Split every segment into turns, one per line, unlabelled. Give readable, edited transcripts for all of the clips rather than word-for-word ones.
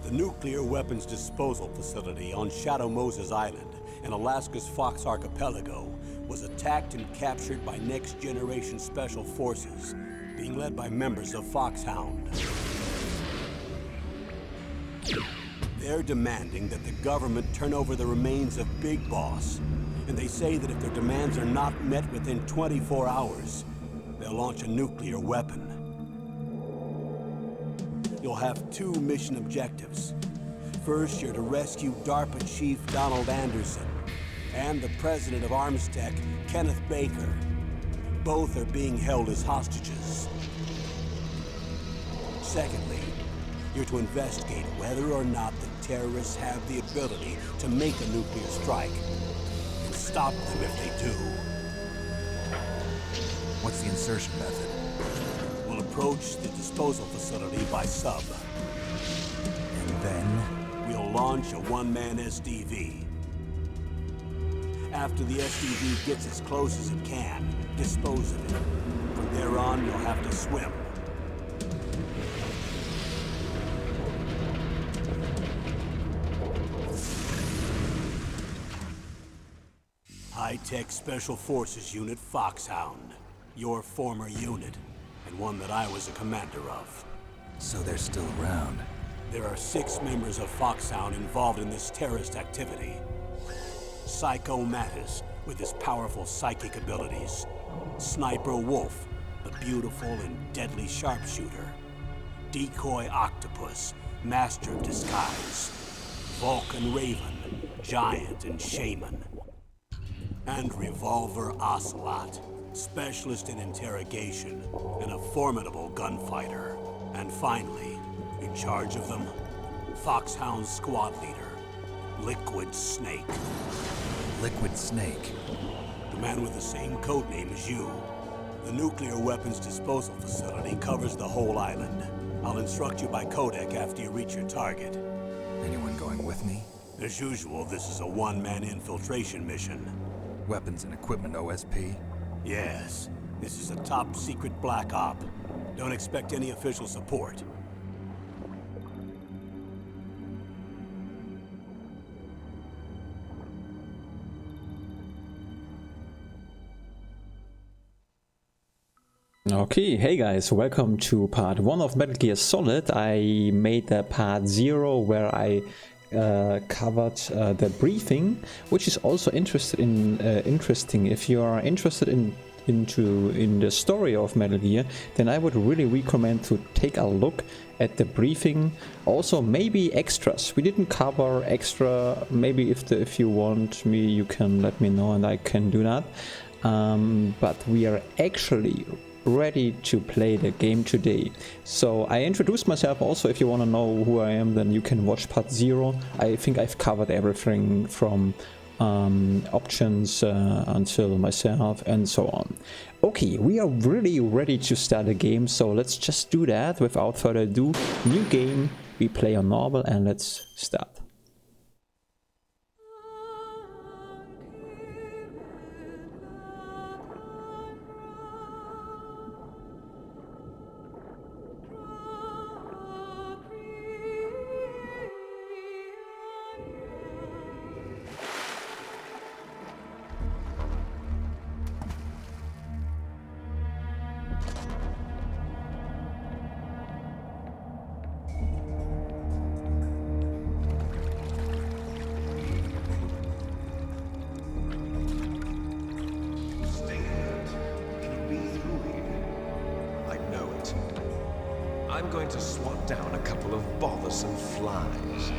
The nuclear weapons disposal facility on Shadow Moses Island in Alaska's Fox Archipelago was attacked and captured by next-generation special forces, being led by members of Foxhound. They're demanding that the government turn over the remains of Big Boss, and they say that if their demands are not met within 24 hours, they'll launch a nuclear weapon. You'll have two mission objectives. First, you're to rescue DARPA Chief Donald Anderson and the president of Armstech, Kenneth Baker. Both are being held as hostages. Secondly, you're to investigate whether or not the terrorists have the ability to make a nuclear strike and stop them if they do.
What's the insertion method?
We'll approach the disposal facility by sub.
And then?
We'll launch a one-man SDV. After the SDV gets as close as it can, dispose of it. From there on, you'll have to swim. High-Tech Special Forces Unit Foxhound. Your former unit, and one that I was a commander of.
So they're still around.
There are 6 members of Foxhound involved in this terrorist activity. Psycho Mattis, with his powerful psychic abilities. Sniper Wolf, the beautiful and deadly sharpshooter. Decoy Octopus, master of disguise. Vulcan Raven, giant and shaman. And Revolver Ocelot, specialist in interrogation and a formidable gunfighter. And finally, in charge of them, Foxhound squad leader, Liquid Snake.
Liquid Snake?
The man with the same codename as you. The nuclear weapons disposal facility covers the whole island. I'll instruct you by codec after you reach your target.
Anyone going with me?
As usual, this is a one-man infiltration mission.
Weapons and equipment OSP?
Yes. This is a top-secret black op. Don't expect any official support.
Okay, hey guys, welcome to part 1 of Metal Gear Solid. I made the part 0 where I covered the briefing, which is also interesting. If you are interested in the story of Metal Gear, then I would really recommend to take a look at the briefing. Also, maybe extras. We didn't cover extra. Maybe if you want me, you can let me know and I can do that. But we are actually ready to play the game today. So I introduced myself. Also, if you want to know who I am, then you can watch part 0. I think I've covered everything from options until myself and so on. Okay, we are really ready to start the game, so let's just do that without further ado. New game, we play on normal and let's start.
I'm going to swat down a couple of bothersome flies.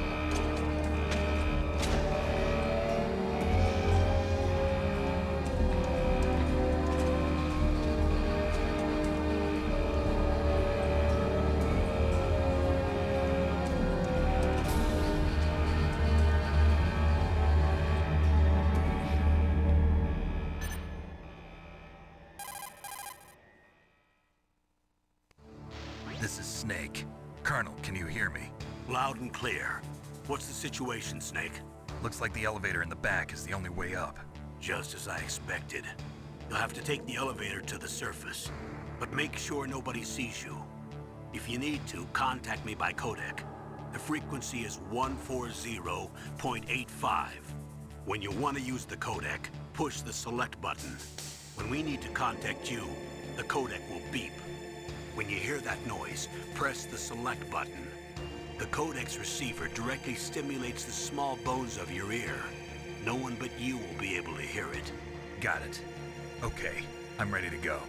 This is Snake. Colonel, can you hear me?
Loud and clear. What's the situation, Snake?
Looks like the elevator in the back is the only way up.
Just as I expected. You'll have to take the elevator to the surface, but make sure nobody sees you. If you need to, contact me by codec. The frequency is 140.85. When you want to use the codec, push the select button. When we need to contact you, the codec will beep. When you hear that noise, press the select button. The codec's receiver directly stimulates the small bones of your ear. No one but you will be able to hear it.
Got it. Okay, I'm ready to go.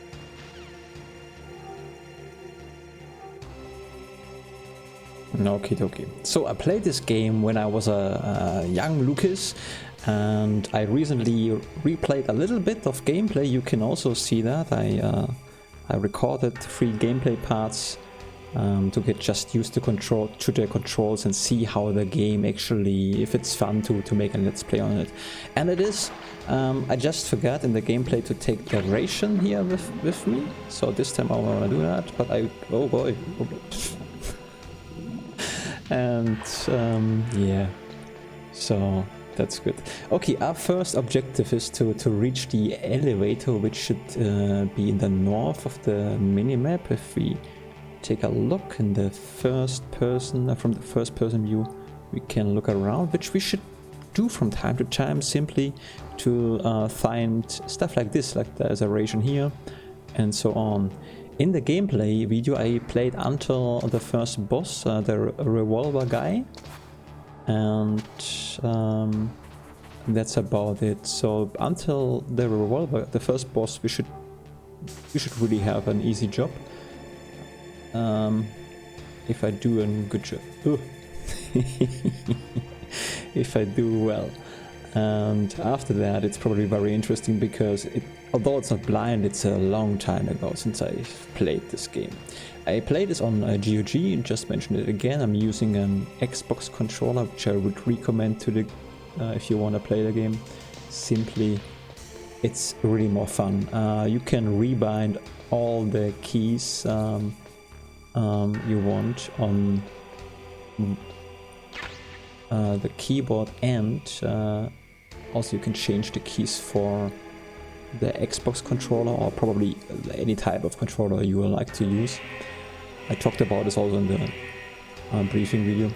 Okie dokie. So I played this game when I was a young Lucas, and I recently replayed a little bit of gameplay. You can also see that. I recorded 3 gameplay parts to get just used to the controls and see how the game actually, if it's fun to make a let's play on it. And it is. I just forgot in the gameplay to take the ration here with me, so this time I want to do that, but oh boy. And yeah, so that's good. Okay, our first objective is to reach the elevator, which should be in the north of the minimap. If we take a look in the first person, from the first person view, we can look around, which we should do from time to time, simply to find stuff like this, like there's a ration here and so on. In the gameplay video I played until the first boss, the revolver guy, and that's about it. So until the revolver, the first boss, we should really have an easy job. If I do a good job. If I do well. And after that it's probably very interesting, because although it's not blind, it's a long time ago since I played this game. I played this on GOG, just mentioned it again. I'm using an Xbox controller, which I would recommend to the if you want to play the game. Simply, it's really more fun. You can rebind all the keys you want on the keyboard, and also you can change the keys for the Xbox controller, or probably any type of controller you would like to use. I talked about this also in the briefing video.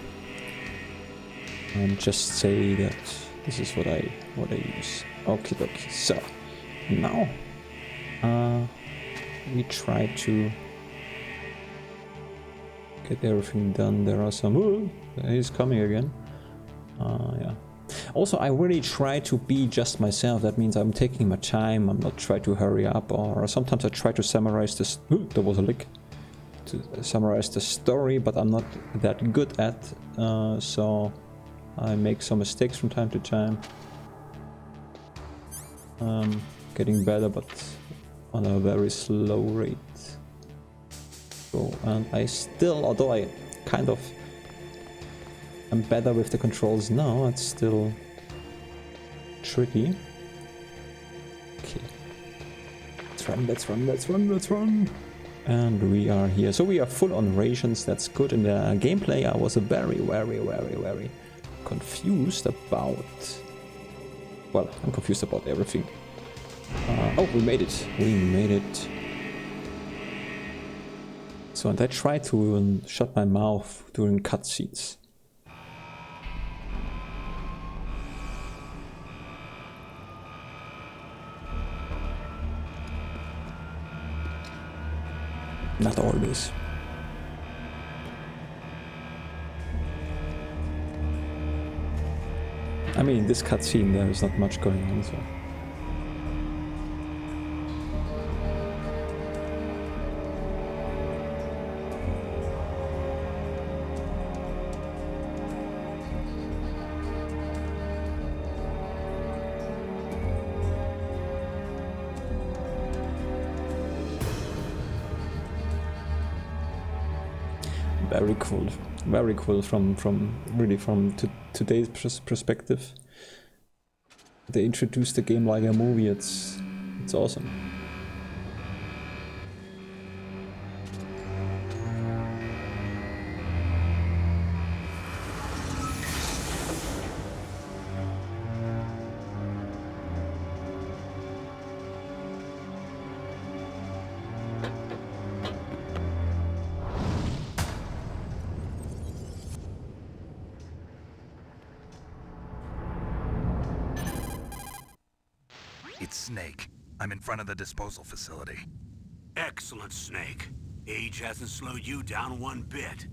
And just say that this is what I use. Okay, so now we try to get everything done. There are some. Ooh, he's coming again. Yeah. Also, I really try to be just myself. That means I'm taking my time. I'm not trying to hurry up, or sometimes I try to summarize this. Ooh, there was a leak. To summarize the story, but I'm not that good at. So I make some mistakes from time to time. Getting better, but on a very slow rate. So, and I still, although I kind of am better with the controls now, it's still tricky. Okay. Let's run. And we are here. So we are full on rations, that's good. In the gameplay I was very confused about... Well, I'm confused about everything. Oh, we made it. So, and I try to shut my mouth during cutscenes. Not always. I mean, this cutscene, there is not much going on, so... Very cool from today's perspective. They introduced the game like a movie. It's awesome.
It's Snake. I'm in front of the disposal facility.
Excellent, Snake. Age hasn't slowed you down one bit.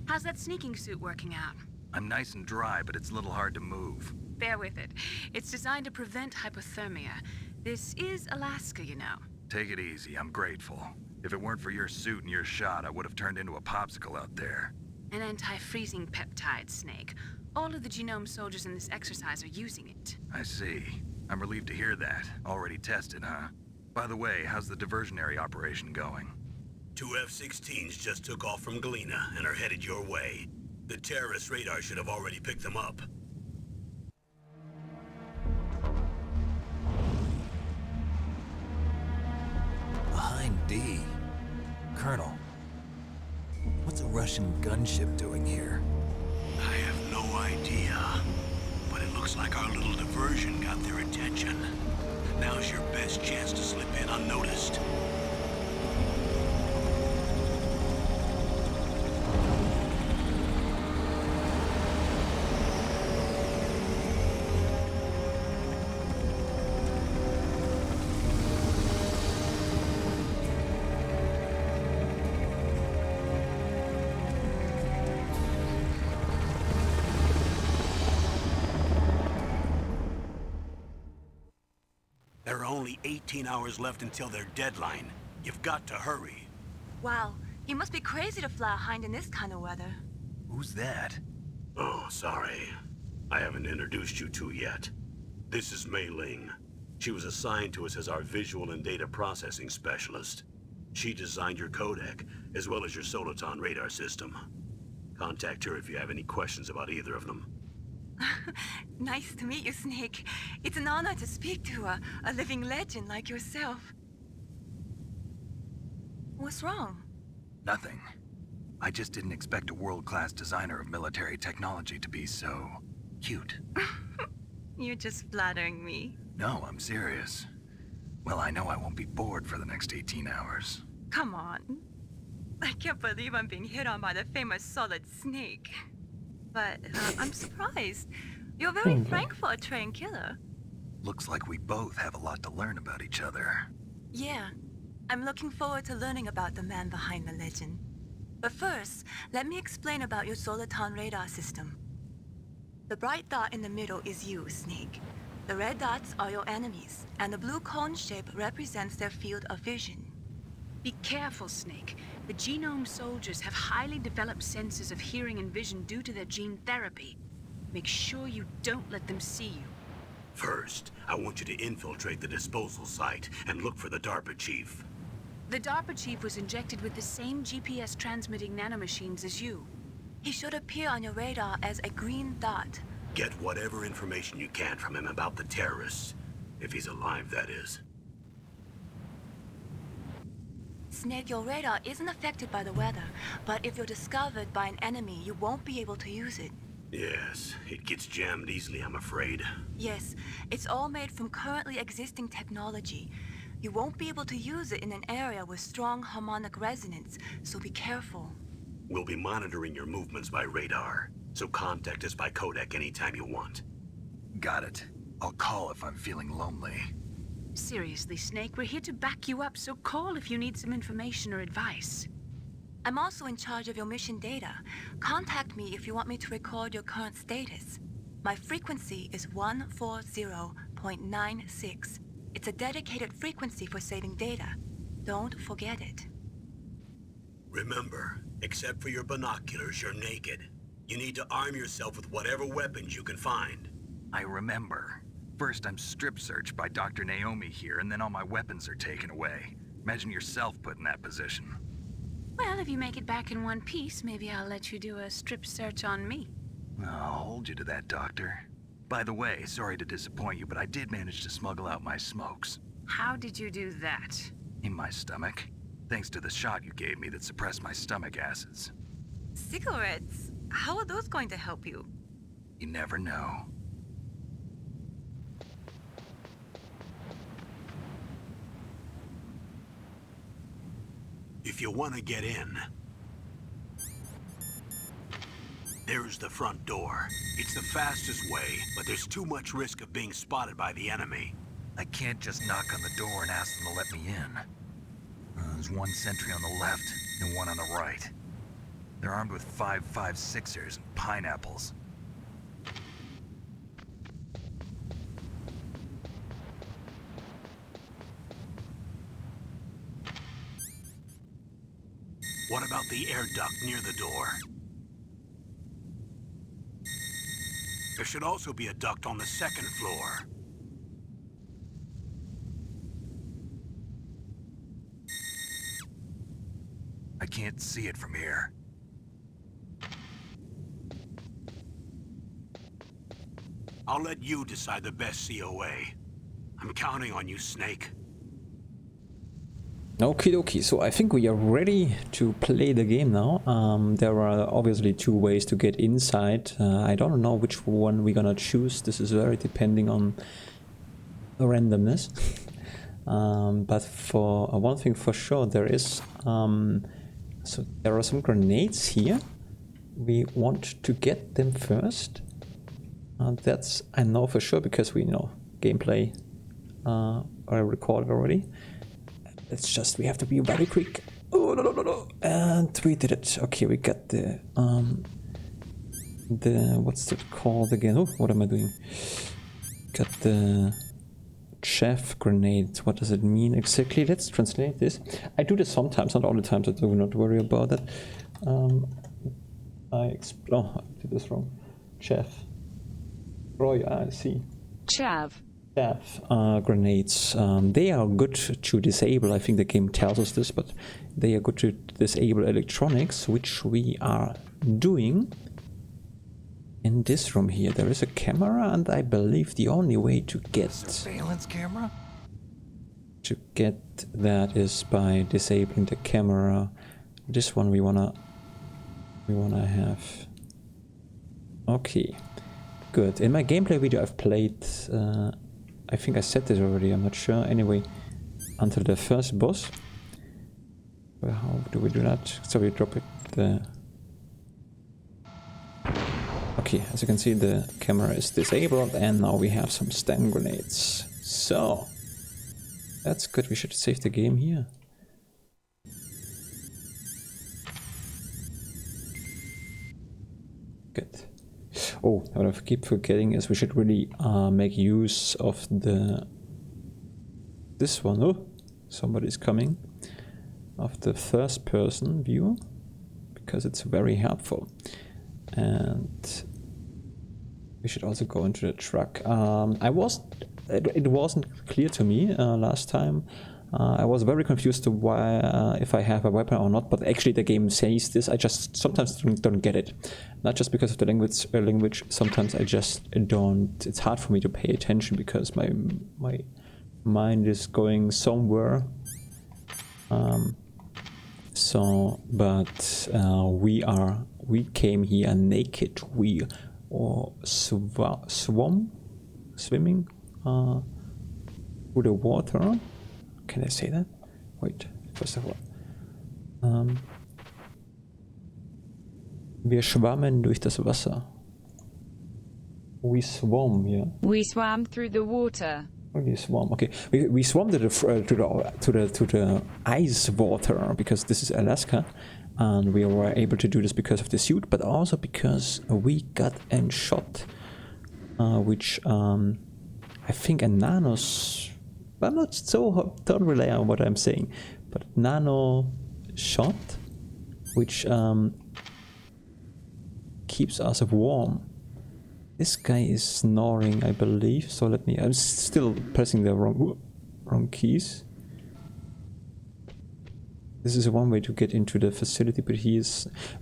How's that sneaking suit working out?
I'm nice and dry, but it's a little hard to move.
Bear with it. It's designed to prevent hypothermia. This is Alaska, you know.
Take it easy, I'm grateful. If it weren't for your suit and your shot, I would have turned into a popsicle out there.
An anti-freezing peptide, Snake. All of the genome soldiers in this exercise are using it.
I see. I'm relieved to hear that. Already tested, huh? By the way, how's the diversionary operation going?
2 F-16s just took off from Galena and are headed your way. The terrorist radar should have already picked them up.
Behind D. Colonel, what's a Russian gunship doing here?
I have no idea, but it looks like our little diversion got their attention. Now's your best chance to slip in unnoticed. There are only 18 hours left until their deadline. You've got to hurry.
Wow, you must be crazy to fly a hind in this kind of weather.
Who's that?
Oh, sorry. I haven't introduced you to yet. This is Mei Ling. She was assigned to us as our visual and data processing specialist. She designed your codec, as well as your Solatan radar system. Contact her if you have any questions about either of them.
Nice to meet you, Snake. It's an honor to speak to a living legend like yourself. What's wrong?
Nothing. I just didn't expect a world-class designer of military technology to be so cute.
You're just flattering me.
No, I'm serious. Well, I know I won't be bored for the next 18 hours.
Come on. I can't believe I'm being hit on by the famous Solid Snake. But I'm surprised. You're very frank for a trained killer.
Looks like we both have a lot to learn about each other.
Yeah. I'm looking forward to learning about the man behind the legend. But first, let me explain about your Solatan radar system. The bright dot in the middle is you, Snake. The red dots are your enemies, and the blue cone shape represents their field of vision.
Be careful, Snake. The genome soldiers have highly developed senses of hearing and vision due to their gene therapy. Make sure you don't let them see you.
First, I want you to infiltrate the disposal site and look for the DARPA chief.
The DARPA chief was injected with the same GPS transmitting nanomachines as you.
He should appear on your radar as a green dot.
Get whatever information you can from him about the terrorists. If he's alive, that is.
Snake, your radar isn't affected by the weather, but if you're discovered by an enemy, you won't be able to use it.
Yes, it gets jammed easily, I'm afraid.
Yes, it's all made from currently existing technology. You won't be able to use it in an area with strong harmonic resonance, so be careful.
We'll be monitoring your movements by radar, so contact us by codec anytime you want.
Got it. I'll call if I'm feeling lonely.
Seriously, Snake, we're here to back you up, so call if you need some information or advice.
I'm also in charge of your mission data. Contact me if you want me to record your current status. My frequency is 140.96. It's a dedicated frequency for saving data. Don't forget it.
Remember, except for your binoculars, you're naked. You need to arm yourself with whatever weapons you can find.
I remember. First, I'm strip searched by Dr. Naomi here, and then all my weapons are taken away. Imagine yourself put in that position.
Well, if you make it back in one piece, maybe I'll let you do a strip search on me.
I'll hold you to that, Doctor. By the way, sorry to disappoint you, but I did manage to smuggle out my smokes.
How did you do that?
In my stomach. Thanks to the shot you gave me that suppressed my stomach acids.
Cigarettes? How are those going to help you?
You never know.
If you want to get in, there's the front door. It's the fastest way, but there's too much risk of being spotted by the enemy.
I can't just knock on the door and ask them to let me in. There's one sentry on the left and one on the right. They're armed with 5.56ers and pineapples.
What about the air duct near the door? There should also be a duct on the second floor.
I can't see it from here.
I'll let you decide the best COA. I'm counting on you, Snake.
Okie dokie, so I think we are ready to play the game now. There are obviously two ways to get inside. I don't know which one we're gonna choose. This is very depending on the randomness. But for one thing for sure, there is so there are some grenades here. We want to get them first. That's I know for sure because we know gameplay. I recorded already. It's just we have to be very quick. Oh no! And we did it. Okay, we got the what's it called again? Oh, what am I doing? Got the chef grenade. What does it mean exactly? Let's translate this. I do this sometimes, not all the time, so do not worry about that. I did this wrong. Chef. Roy, I see.
Chav.
Grenades. They are good to disable. I think the game tells us this, but they are good to disable electronics, which we are doing. In this room here, there is a camera, and I believe the only way to get
Surveillance camera?
to get that is by disabling the camera. This one we wanna have. Okay, good. In my gameplay video, I've played. I think I said this already. I'm not sure. Anyway, until the first boss. Well, how do we do that? So we drop it. Okay, as you can see, the camera is disabled, and now we have some stun grenades. So that's good. We should save the game here. Good. Oh, what I keep forgetting is we should really make use of this one. Oh, somebody's coming. Of the first person view, because it's very helpful. And we should also go into the truck. It wasn't clear to me last time. I was very confused to why if I have a weapon or not, but actually the game says this. I just sometimes don't get it. Not just because of the language. Sometimes I just don't. It's hard for me to pay attention because my mind is going somewhere. We came here naked. We swimming through the water. Can I say that? Wait, first of all. Wir schwammen durch das Wasser. We swam, yeah.
We swam through the water.
We swam. Okay, we swam to the ice water because this is Alaska, and we were able to do this because of the suit, but also because we got a shot, which I think a nanos. I'm not so don't rely on what I'm saying, but nano shot, which keeps us warm. This guy is snoring, I believe. So I'm still pressing the wrong keys. This is one way to get into the facility, but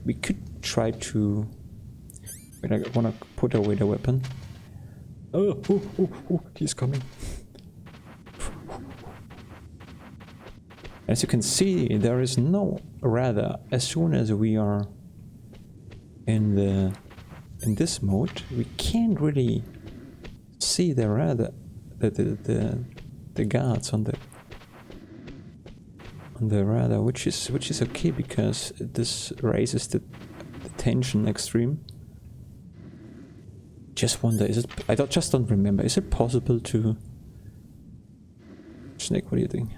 we could try to. Wait, I wanna put away the weapon. Oh, he's coming. As you can see, there is no radar. As soon as we are in this mode, we can't really see the radar, the guards on the radar, which is okay because this raises the tension extreme. Just wonder, I just don't remember. Is it possible to Snake, what are you doing?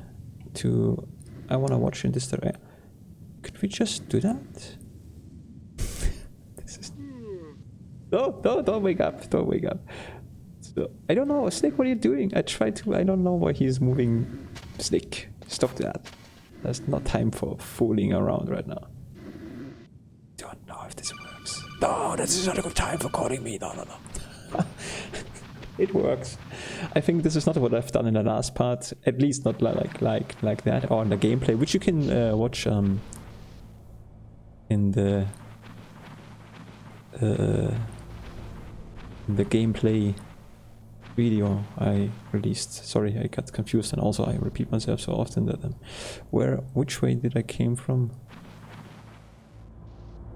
I wanna watch in this direction. Could we just do that? This is... No, don't wake up, don't wake up. So, I don't know, Snake, what are you doing? I don't know why he's moving. Snake, stop that. There's not time for fooling around right now. Don't know if this works. No, this is not a good time for calling me. No. It works. I think this is not what I've done in the last part. At least not like that, or in the gameplay, which you can watch in the gameplay video I released. Sorry, I got confused, and also I repeat myself so often that which way did I came from?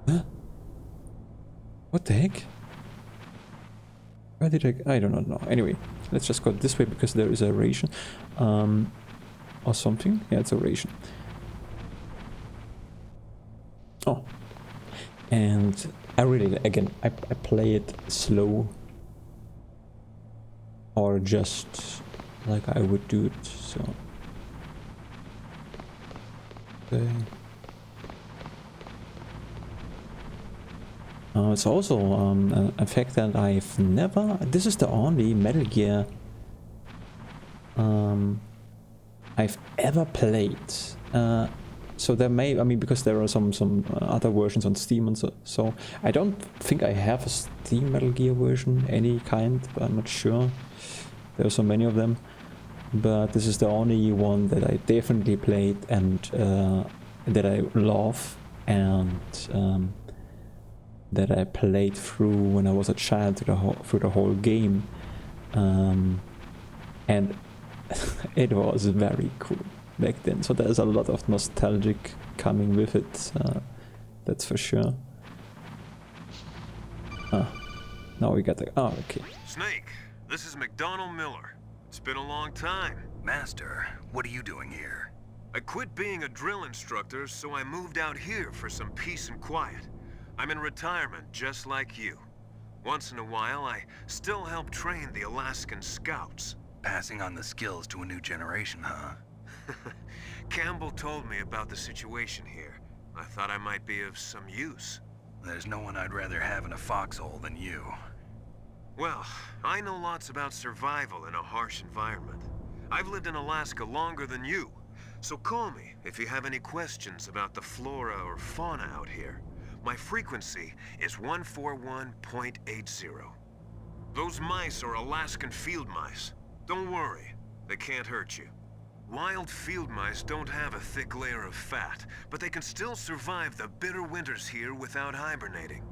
Huh? What the heck? Where did I don't know. Anyway, let's just go this way because there is a ration. Or something. Yeah, it's a ration. Oh. And I really, again, I play it slow. Or just like I would do it, so. Okay. It's also a fact that I've never... This is the only Metal Gear I've ever played. So there may... I mean, because there are some other versions on Steam and so I don't think I have a Steam Metal Gear version, any kind, but I'm not sure. There are so many of them. But this is the only one that I definitely played and that I love and... that I played through when I was a child through the whole game, and it was very cool back then. So there's a lot of nostalgic coming with it, that's for sure. Now we got the... Oh, okay.
Snake, this is McDonald Miller. It's been a long time.
Master, what are you doing here?
I quit being a drill instructor, so I moved out here for some peace and quiet. I'm in retirement, just like you. Once in a while, I still help train the Alaskan Scouts.
Passing on the skills to a new generation, huh?
Campbell told me about the situation here. I thought I might be of some use.
There's no one I'd rather have in a foxhole than you.
Well, I know lots about survival in a harsh environment. I've lived in Alaska longer than you, so call me if you have any questions about the flora or fauna out here. My frequency is 141.80. Those mice are Alaskan field mice. Don't worry, they can't hurt you. Wild field mice don't have a thick layer of fat, but they can still survive the bitter winters here without hibernating.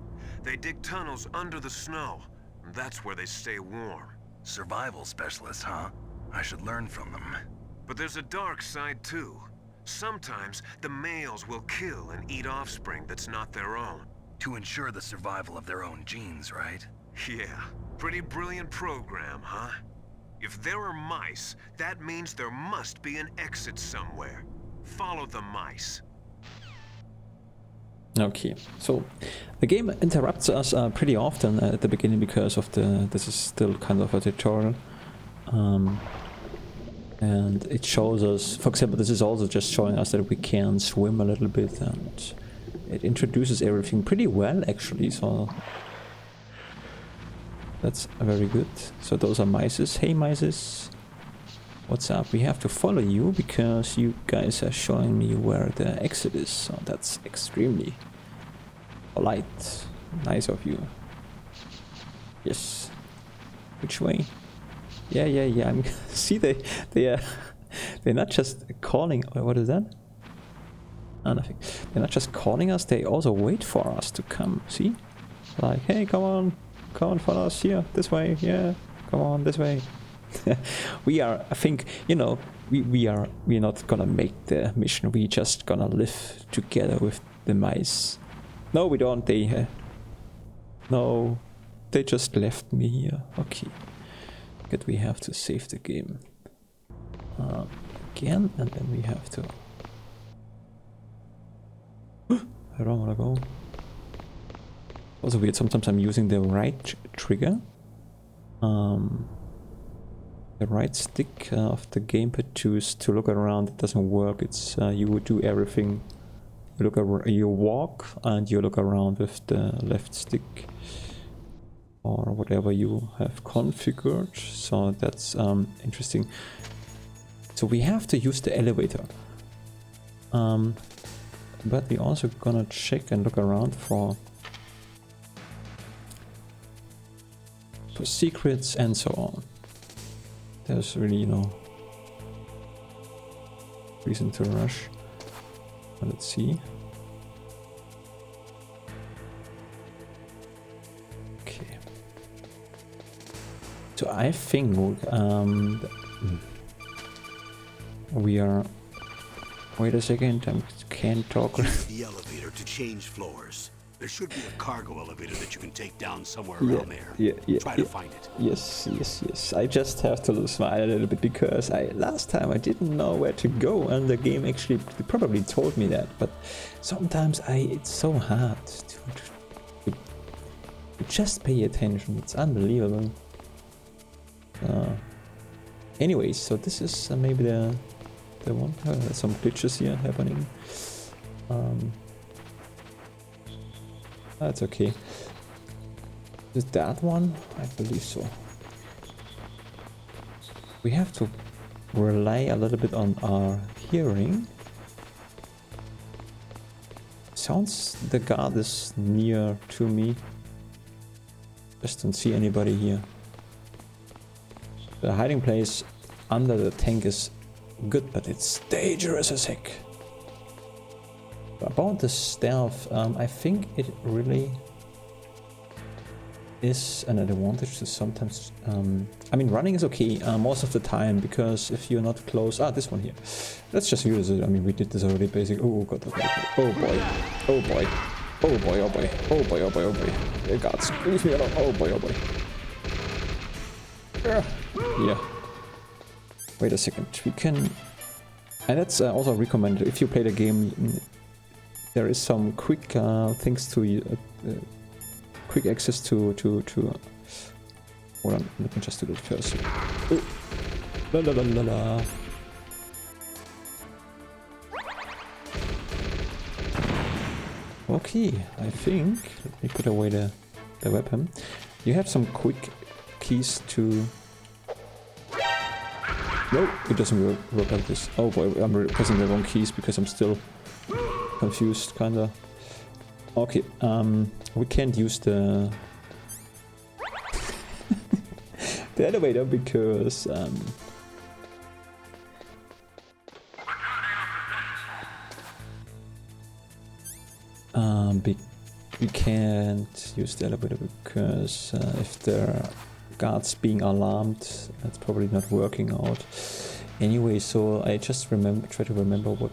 They dig tunnels under the snow, and that's where they stay warm.
Survival specialists, huh? I should learn from them.
But there's a dark side too. Sometimes the males will kill and eat offspring that's not their own.
To ensure the survival of their own genes, right?
Yeah, pretty brilliant program, huh? If there are mice, that means there must be an exit somewhere. Follow the mice.
Okay, so the game interrupts us pretty often at the beginning because of this is still kind of a tutorial. And it shows us, for example, this is also just showing us that we can swim a little bit, and it introduces everything pretty well actually, so that's very good. So those are mices. Hey mices, what's up? We have to follow you because you guys are showing me where the exit is, so that's extremely polite. Nice of you. Yes. Which way? Yeah. I'm see they're not just calling. What is that? Oh, nothing. They're not just calling us. They also wait for us to come. See, like, hey, come on, follow us here, this way. Yeah, come on, this way. We are. I think we're not gonna make the mission. We just gonna live together with the mice. No, we don't. No, they just left me here. Okay. Good, we have to save the game again, and then we have to... I don't wanna go. Also weird, sometimes I'm using the right trigger. the right stick of the gamepad to look around. It doesn't work. It's you would do everything. You look you walk and you look around with the left stick or whatever you have configured. So that's interesting. So we have to use the elevator. But we also gonna check and look around for secrets and so on. There's really no reason to rush. Let's see. Okay. So I think we are. Wait a second, I can't talk.
Use the elevator to change floors. There should be a cargo elevator that you can take down somewhere around there. Try to find it.
Yes. I just have to smile a little bit because last time I didn't know where to go, and the game actually probably told me that. But sometimes it's so hard to just pay attention. It's unbelievable. Anyways, so this is maybe the one. There's some glitches here happening. That's okay. Is that one? I believe so. We have to rely a little bit on our hearing. Sounds the guard is near to me. Just don't see anybody here. The hiding place under the tank is good, but it's dangerous as heck. About the stealth, I think it really is an advantage to sometimes. I mean, running is okay most of the time, because if you're not close. This one here. Let's just use it. I mean, we did this already. Basic. Oh god. Oh boy. Oh boy. Oh boy. Oh boy. Oh boy. Oh boy. Oh boy. Oh boy. God, leave me alone. Oh boy. Oh boy. Yeah. Wait a second. We can. And that's also recommended if you play the game. There is some quick things to quick access to. Hold on, let me just do that first. Oh. La la la la la. Okay, I think. Let me put away the weapon. You have some quick keys to. No, it doesn't work like this. Oh boy, I'm pressing the wrong keys because I'm still confused, kinda. Okay, we can't use the the elevator because we can't use the elevator because if the guards being alarmed, that's probably not working out. Anyway, so I just try to remember what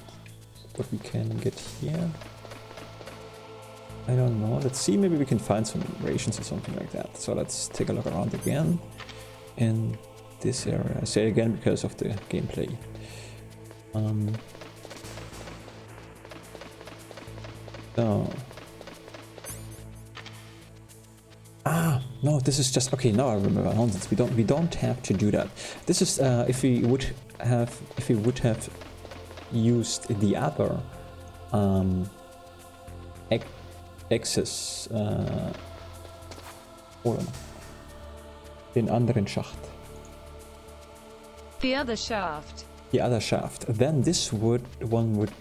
we can get here. I don't know. Let's see, maybe we can find some rations or something like that. So let's take a look around again in this area. I say again because of the gameplay. So. No, this is just okay. Now I remember. Nonsense. We don't have to do that. This is if we would have used the other access. Hold on. Den anderen Schacht.
The other shaft.
The other shaft. Then this would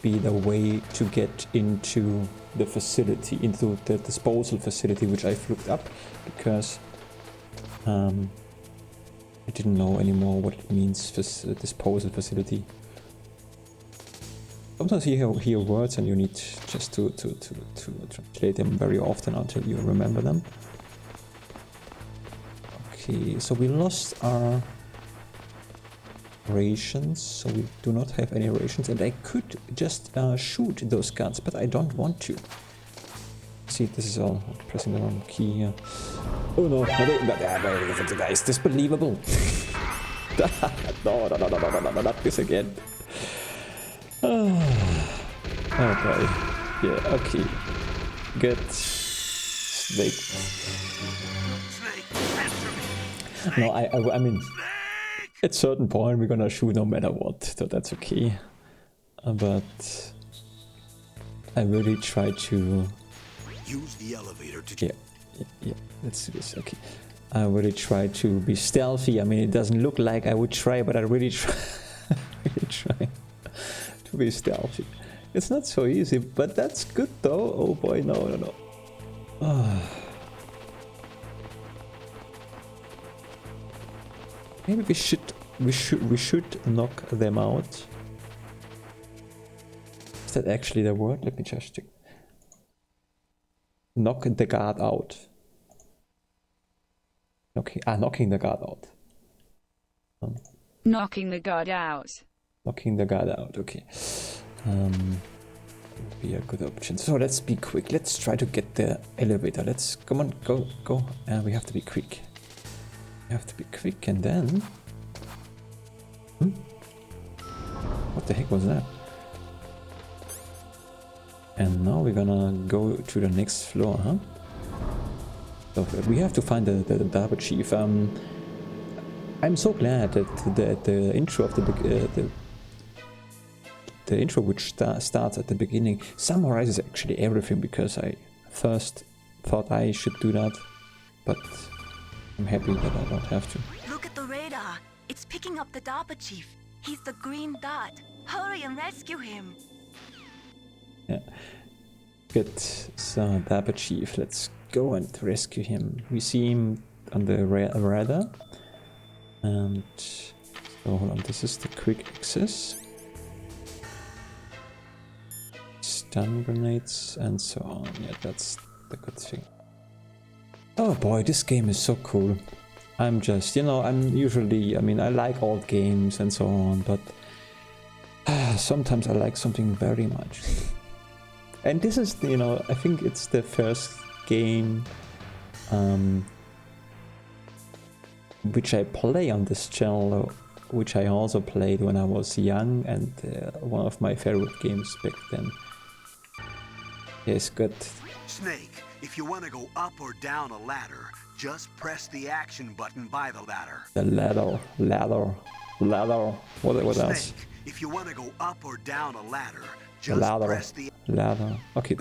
be the way to get into the facility, into the disposal facility, which I've looked up because I didn't know anymore what it means, disposal facility. Sometimes you hear words and you need just to translate them very often until you remember them. Okay, so we lost our rations, so we do not have any rations, and I could just shoot those guns, but I don't want to. See, this is all I'm pressing the wrong key here. Oh no, that is disbelievable. No, not this again. Oh boy. Yeah, okay. Good. Snake. No, I mean, At a certain point we're gonna shoot no matter what, so that's okay. But I really try to
Use the elevator to...
yeah, let's do this. Okay, I really try to be stealthy. I mean, it doesn't look like I would try, but I really try, really try to be stealthy. It's not so easy, but that's good though. Oh boy, no. Maybe we should knock them out. Is that actually the word? Let me just check. Knock the guard out. Knocking the guard out.
Knocking the guard out.
Knocking the guard out, okay. Would be a good option. So let's be quick. Let's try to get the elevator. Let's, come on, go. We have to be quick. We have to be quick, and then... What the heck was that? And now we're gonna go to the next floor, huh? So we have to find the Double Chief. I'm so glad that the intro of the intro, which starts at the beginning, summarizes actually everything, because I first thought I should do that, but I'm happy that I don't have to.
Look at the radar. It's picking up the DARPA chief. He's the green dot. Hurry and rescue him.
Yeah. Good. So, DARPA chief, let's go and rescue him. We see him on the radar. And so, hold on, this is the quick access. Stun grenades and so on. Yeah, that's the good thing. Oh boy, this game is so cool. I'm just, I'm usually, I mean, I like old games and so on, but sometimes I like something very much. And this is, I think it's the first game which I play on this channel, which I also played when I was young, and one of my favorite games back then. Yes, good.
Snake, if you want to go up or down a ladder, just press the action button by the ladder.
The ladder. What else?
Snake, if you want to go up or down a ladder, just press the...
Ladder. Okay.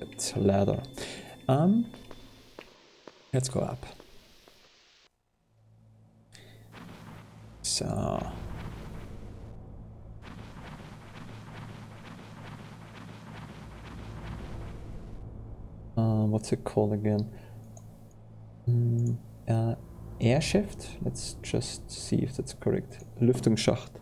It's a ladder. Let's go up. So... what's it called again? Air shaft? Let's just see if that's correct. Lüftungsschacht.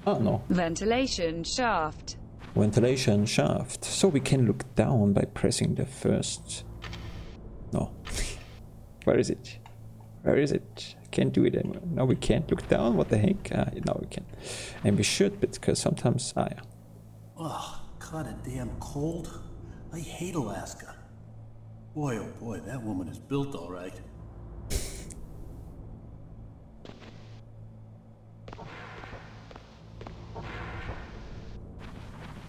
No.
Ventilation shaft.
Ventilation shaft. So we can look down by pressing the first... No. Where is it? I can't do it anymore. No, we can't look down. What the heck? Now we can. And we should, because sometimes... yeah.
Ugh, kinda damn cold. I hate Alaska. Boy, oh boy, that woman is built all right.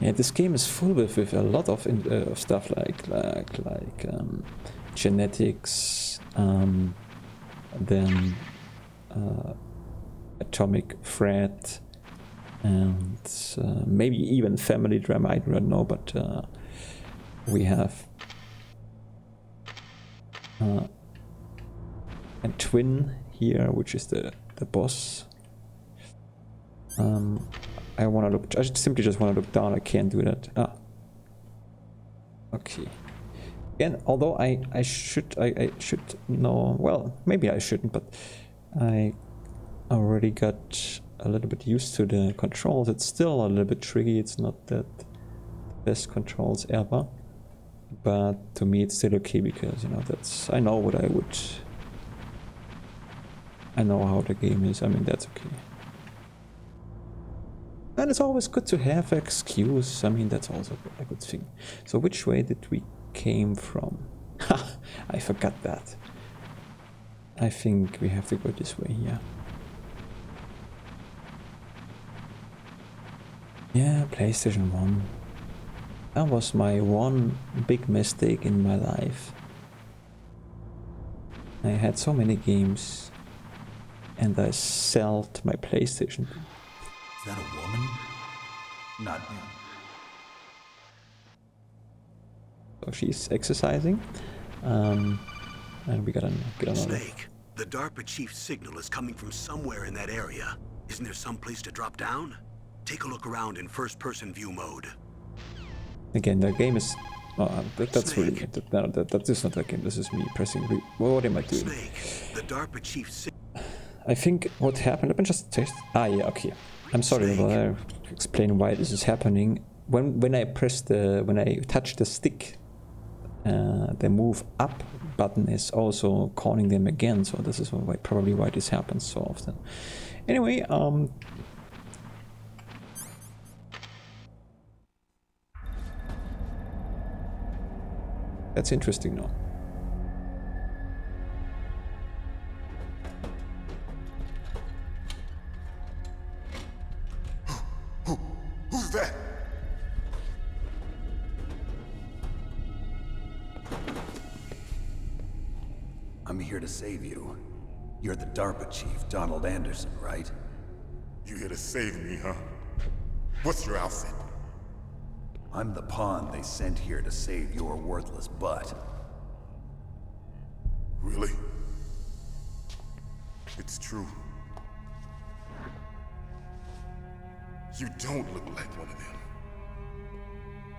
Yeah, this game is full with a lot of stuff like genetics, then atomic threat, and maybe even family drama. I don't know, but we have a twin here, which is the boss. I want to look. I simply just want to look down. I can't do that. Okay. And although I should know. Well, maybe I shouldn't, but I already got a little bit used to the controls. It's still a little bit tricky. It's not that best controls ever, but to me it's still okay, because that's, I know what I would. I know how the game is. I mean, that's okay. And it's always good to have an excuse. I mean, that's also a good thing. So which way did we came from? Ha! I forgot that. I think we have to go this way, yeah. Yeah, PlayStation 1. That was my one big mistake in my life. I had so many games and I sold my PlayStation.
Is that a woman? Not him.
So she's exercising, and we gotta get another.
Snake, the DARPA chief's signal is coming from somewhere in that area. Isn't there some place to drop down? Take a look around in first-person view mode.
Again, the game is. That's really that is not the game. This is me pressing. What am I doing?
Snake, the DARPA chief's
I think what happened. Let me just test. Yeah, okay. I'm sorry, but I'll explain why this is happening. When I touch the stick, the move up button is also calling them again. So this is probably why this happens so often. Anyway, that's interesting now.
Who's that?
I'm here to save you. You're the DARPA chief, Donald Anderson, right?
You here to save me, huh? What's your outfit?
I'm the pawn they sent here to save your worthless butt.
Really? It's true. You don't look like one of them.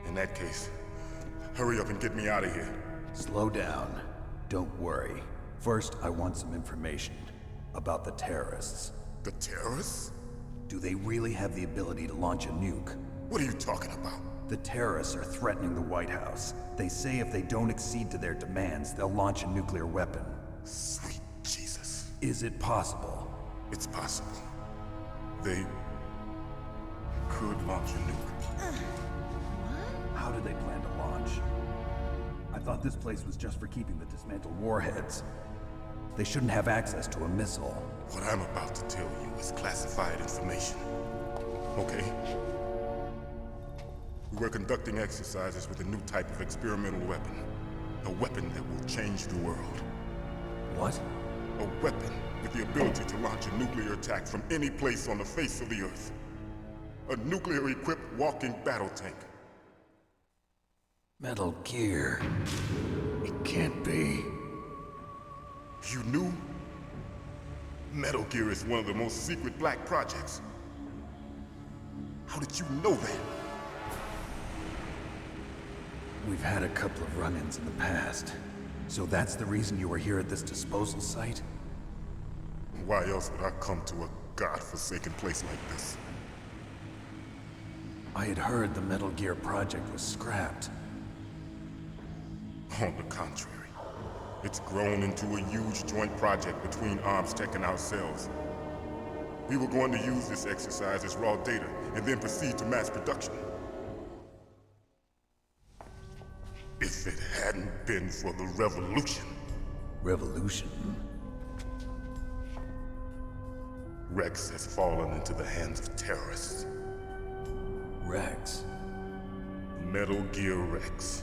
In that case, hurry up and get me out of here.
Slow down. Don't worry. First, I want some information about the terrorists.
The terrorists?
Do they really have the ability to launch a nuke?
What are you talking about?
The terrorists are threatening the White House. They say if they don't accede to their demands, they'll launch a nuclear weapon.
Sweet Jesus.
Is it possible?
It's possible. They could launch a nuke.
How do they plan to launch? I thought this place was just for keeping the dismantled warheads. They shouldn't have access to a missile.
What I'm about to tell you is classified information. Okay? We were conducting exercises with a new type of experimental weapon. A weapon that will change the world.
What?
A weapon with the ability to launch a nuclear attack from any place on the face of the Earth. A nuclear-equipped walking battle tank.
Metal Gear. It can't be.
You knew? Metal Gear is one of the most secret black projects. How did you know that?
We've had a couple of run-ins in the past. So that's the reason you were here at this disposal site?
Why else would I come to a godforsaken place like this?
I had heard the Metal Gear project was scrapped.
On the contrary, it's grown into a huge joint project between Arms Tech and ourselves. We were going to use this exercise as raw data and then proceed to mass production. If it hadn't been for the revolution.
Revolution?
Rex has fallen into the hands of terrorists.
Rex?
Metal Gear Rex.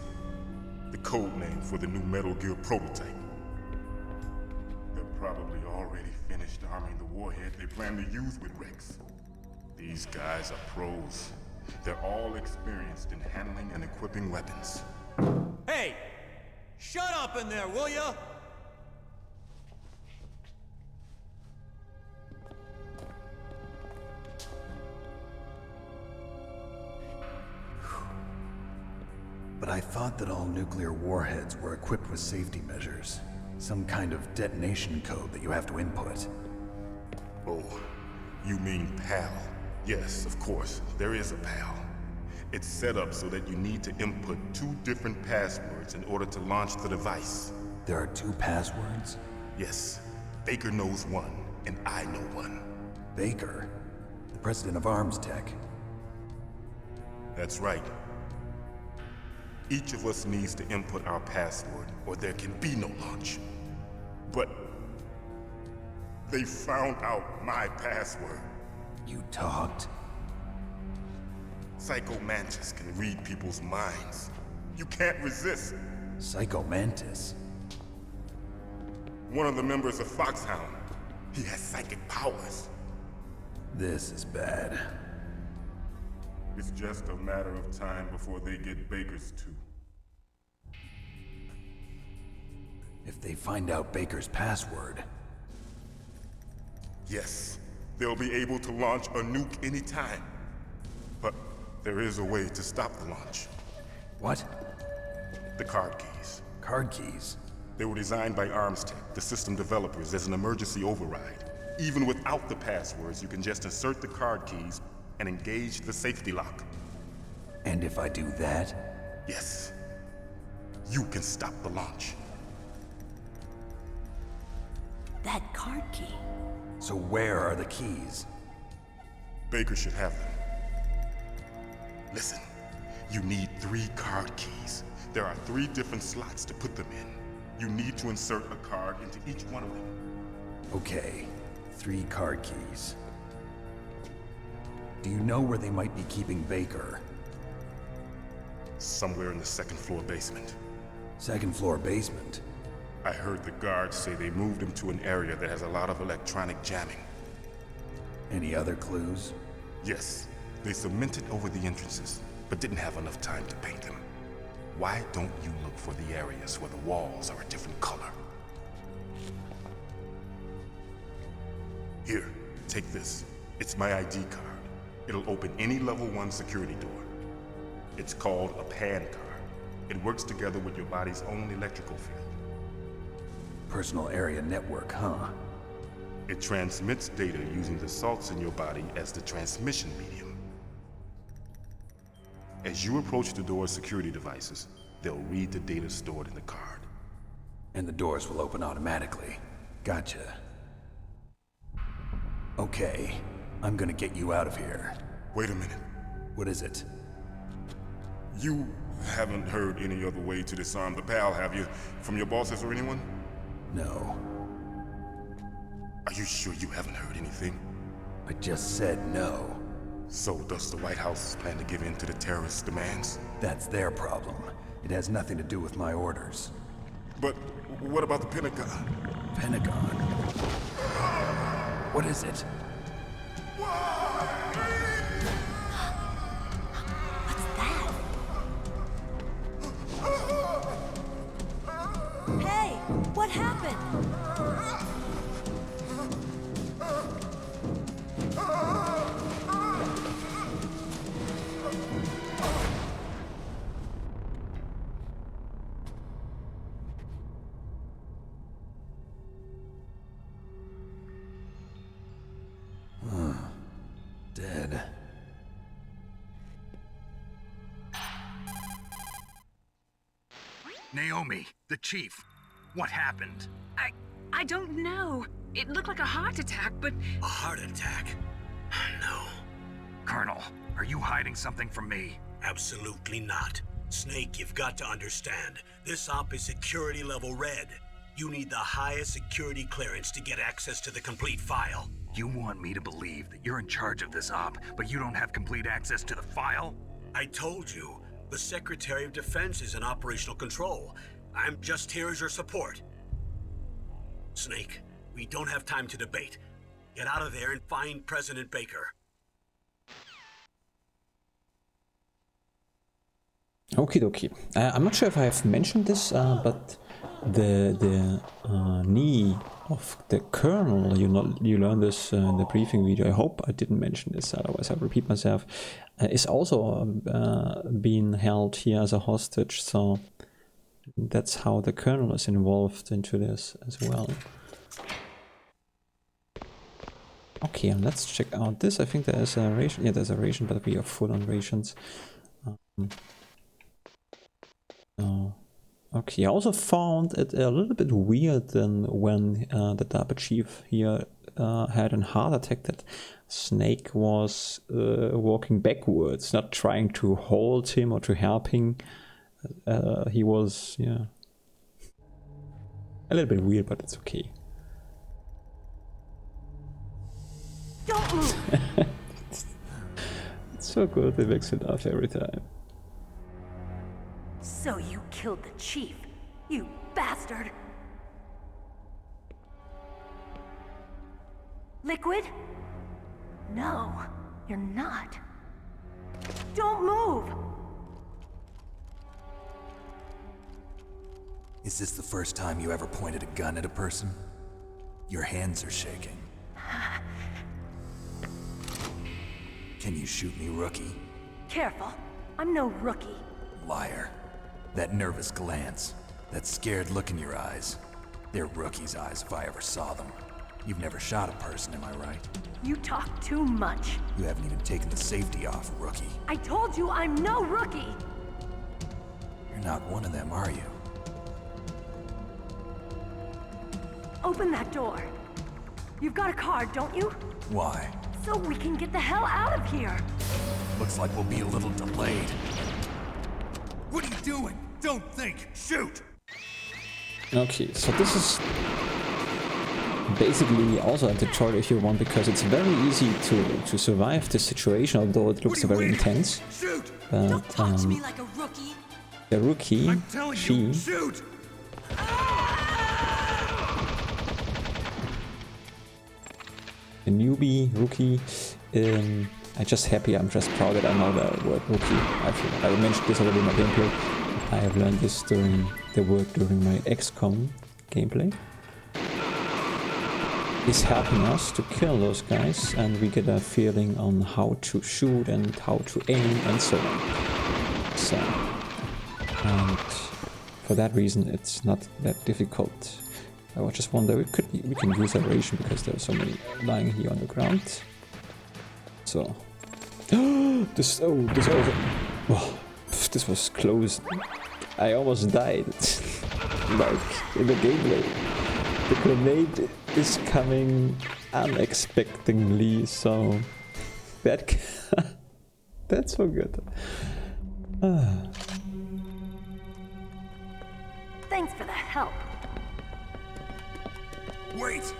The code name for the new Metal Gear prototype. They're probably already finished arming the warhead they plan to use with Rex. These guys are pros. They're all experienced in handling and equipping weapons.
Hey! Shut up in there, will ya?
But I thought that all nuclear warheads were equipped with safety measures. Some kind of detonation code that you have to input.
Oh, you mean PAL? Yes, of course, there is a PAL. It's set up so that you need to input 2 different passwords in order to launch the device.
There are 2 passwords?
Yes, Baker knows one, and I know one.
Baker? The president of Arms Tech?
That's right. Each of us needs to input our password, or there can be no launch. But they found out my password.
You talked?
Psycho Mantis can read people's minds. You can't resist.
Psycho Mantis?
One of the members of Foxhound. He has psychic powers.
This is bad.
It's just a matter of time before they get Baker's too.
If they find out Baker's password...
Yes, they'll be able to launch a nuke anytime. But there is a way to stop the launch.
What?
The card keys.
Card keys?
They were designed by ArmsTech, the system developers, as an emergency override. Even without the passwords, you can just insert the card keys and engage the safety lock.
And if I do that?
Yes. You can stop the launch.
That card key.
So where are the keys?
Baker should have them. Listen, you need 3 card keys. There are 3 different slots to put them in. You need to insert a card into each one of them.
Okay, 3 card keys. Do you know where they might be keeping Baker?
Somewhere in the 2nd floor basement.
2nd floor basement?
I heard the guards say they moved him to an area that has a lot of electronic jamming.
Any other clues?
Yes, they cemented over the entrances, but didn't have enough time to paint them. Why don't you look for the areas where the walls are a different color? Here, take this. It's my ID card. It'll open any level 1 security door. It's called a PAN card. It works together with your body's own electrical field.
Personal area network, huh?
It transmits data using the salts in your body as the transmission medium. As you approach the door's security devices, they'll read the data stored in the card.
And the doors will open automatically. Gotcha. Okay, I'm gonna get you out of here.
Wait a minute.
What is it?
You haven't heard any other way to disarm the PAL, have you? From your bosses or anyone?
No.
Are you sure you haven't heard anything?
I just said no.
So does the White House plan to give in to the terrorists' demands?
That's their problem. It has nothing to do with my orders.
But what about the Pentagon?
Pentagon? What is it?
What's that? Hey, what happened?
Dead.
Naomi, the chief. What happened?
I don't know. It looked like a heart attack, but...
A heart attack? No.
Colonel, are you hiding something from me?
Absolutely not. Snake, you've got to understand. This op is security level red. You need the highest security clearance to get access to the complete file.
You want me to believe that you're in charge of this op, but you don't have complete access to the file?
I told you, the Secretary of Defense is in operational control. I'm just here as your support. Snake, we don't have time to debate. Get out of there and find President Baker.
Okie dokie. I'm not sure if I have mentioned this, but the knee of the colonel, you learn this in the briefing video. I hope I didn't mention this, otherwise I'll repeat myself. Is also being held here as a hostage, so that's how the colonel is involved into this as well. Okay, and let's check out this. I think there is a ration. Yeah, there's a ration, but we are full on rations. Okay, I also found it a little bit weird than when the Double Chief here had a heart attack, that Snake was walking backwards, not trying to hold him or to help him. He was, yeah, a little bit weird, but it's okay.
Don't move.
It's so good, it makes me laugh every time.
So you killed the chief, you bastard! Liquid? No, you're not. Don't move!
Is this the first time you ever pointed a gun at a person? Your hands are shaking. Can you shoot me, rookie?
Careful, I'm no rookie.
Liar. That nervous glance, that scared look in your eyes. They're rookie's eyes if I ever saw them. You've never shot a person, am I right?
You talk too much.
You haven't even taken the safety off, rookie.
I told you I'm no rookie!
You're not one of them, are you?
Open that door. You've got a card, don't you?
Why?
So we can get the hell out of here!
Looks like we'll be a little delayed.
What are you doing? Don't think! Shoot!
Okay, so this is basically also a tutorial if you want, because it's very easy to survive this situation, although it looks very intense.
Shoot!
But
Don't talk to me like a rookie!
the rookie,
I'm telling
she,
you, shoot!
the newbie rookie, I'm just happy, I'm just proud that I know the word rookie. I mentioned this already in my gameplay. I have learned this during the word during my XCOM gameplay. It's helping us to kill those guys, and we get a feeling on how to shoot and how to aim and so on. So, and for that reason, it's not that difficult. I was just wonder we can use a ration because there are so many lying here on the ground. So, this also, oh, this was close. I almost died, like in the gameplay. The grenade is coming unexpectedly, so that's so good.
Thanks for the help.
Wait!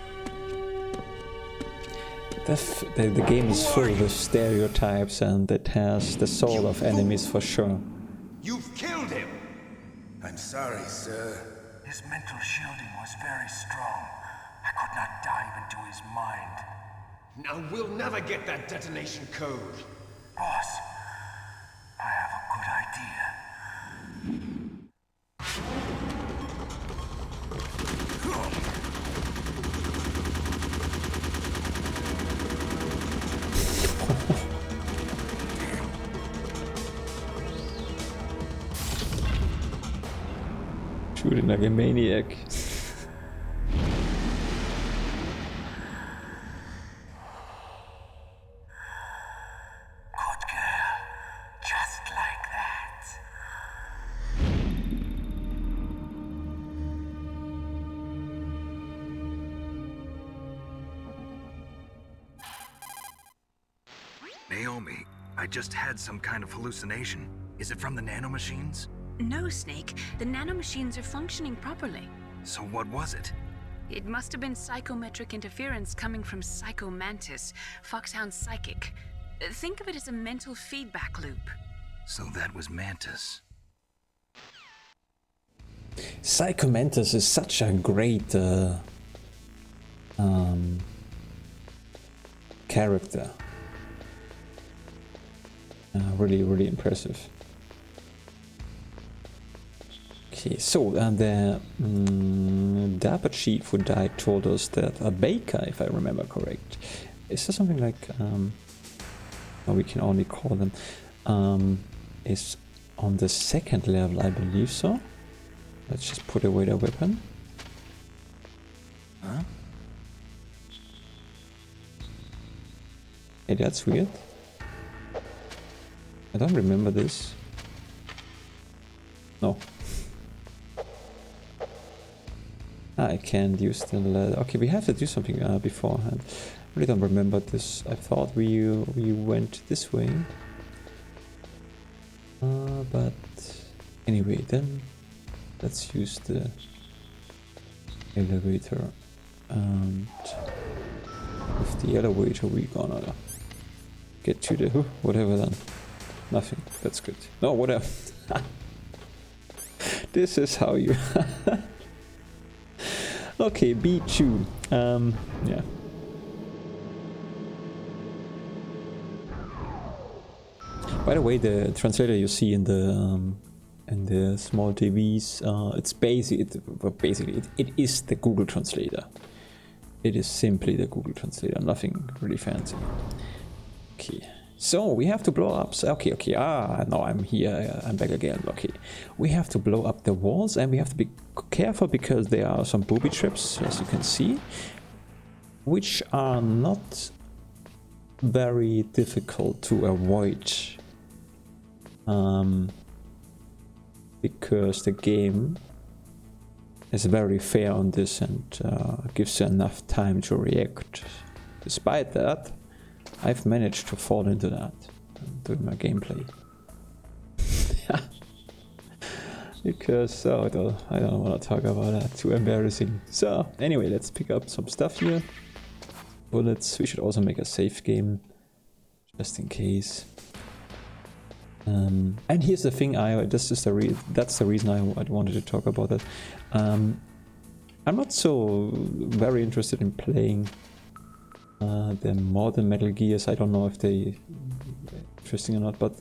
The game is full of stereotypes, and it has the soul of enemies for sure.
You've killed him! I'm sorry, sir.
His mental shielding was very strong. I could not dive into his mind.
Now we'll never get that detonation code.
Boss, I have a good idea.
Shooting like a maniac.
Good girl. Just like that.
Naomi, I just had some kind of hallucination. Is it from the nanomachines?
No, Snake. The nanomachines are functioning properly.
So what was it?
It must have been psychometric interference coming from Psycho Mantis, Foxhound's psychic. Think of it as a mental feedback loop.
So that was Mantis.
Psycho Mantis is such a great character. Really, really impressive. Okay, so the DARPA chief who died told us that a baker, if I remember correct, is there something like, or we can only call them, is on the second level, I believe so. Let's just put away the weapon.
Huh?
Hey, that's weird. I don't remember this. No. I can't use the ladder. Okay, we have to do something beforehand. I really don't remember this. I thought we went this way. But anyway, then let's use the elevator. And with the elevator we gonna get to the whatever then. Nothing. That's good. No, whatever. This is how you... Okay, B2. Yeah. By the way, the translator you see in the small TVs, it's basically it is the Google Translator. It is simply the Google Translator, nothing really fancy. Okay, so we have to blow up. Okay, now I'm here. I'm back again. Okay, we have to blow up the walls, and we have to be careful because there are some booby traps, as you can see, which are not very difficult to avoid. Because the game is very fair on this and gives you enough time to react. Despite that, I've managed to fall into that during my gameplay. Because I don't want to talk about that, too embarrassing. So anyway, let's pick up some stuff here. Bullets, we should also make a safe game, just in case. And here's the thing, that's the reason I wanted to talk about it. I'm not so very interested in playing the modern Metal Gears. I don't know if they interesting or not, but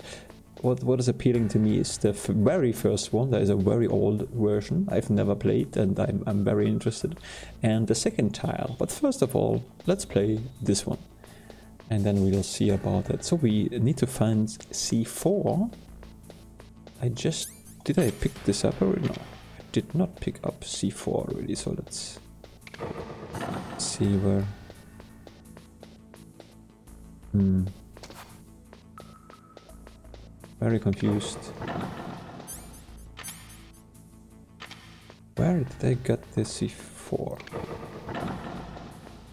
what is appealing to me is the very first one. There is a very old version I've never played, and I'm very interested. And the second tile. But first of all, let's play this one. And then we'll see about it. So we need to find C4. Did I pick this up already? No, I did not pick up C4 already. So let's see where. Very confused. Where did I get the C4?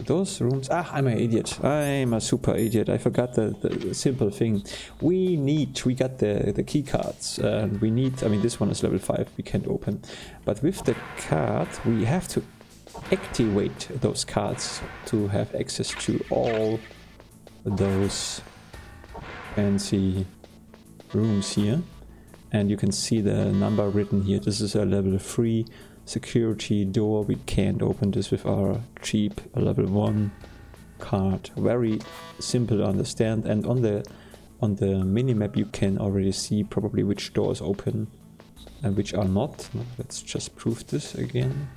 Those rooms. I'm an idiot. I'm a super idiot. I forgot the simple thing. We got the key cards. And we need, this one is level 5, we can't open. But with the card, we have to activate those cards to have access to all those fancy rooms here. And you can see the number written here. This is a level 3 security door. We can't open this with our cheap level 1 card. Very simple to understand, and on the minimap you can already see probably which doors open and which are not. Let's just prove this again.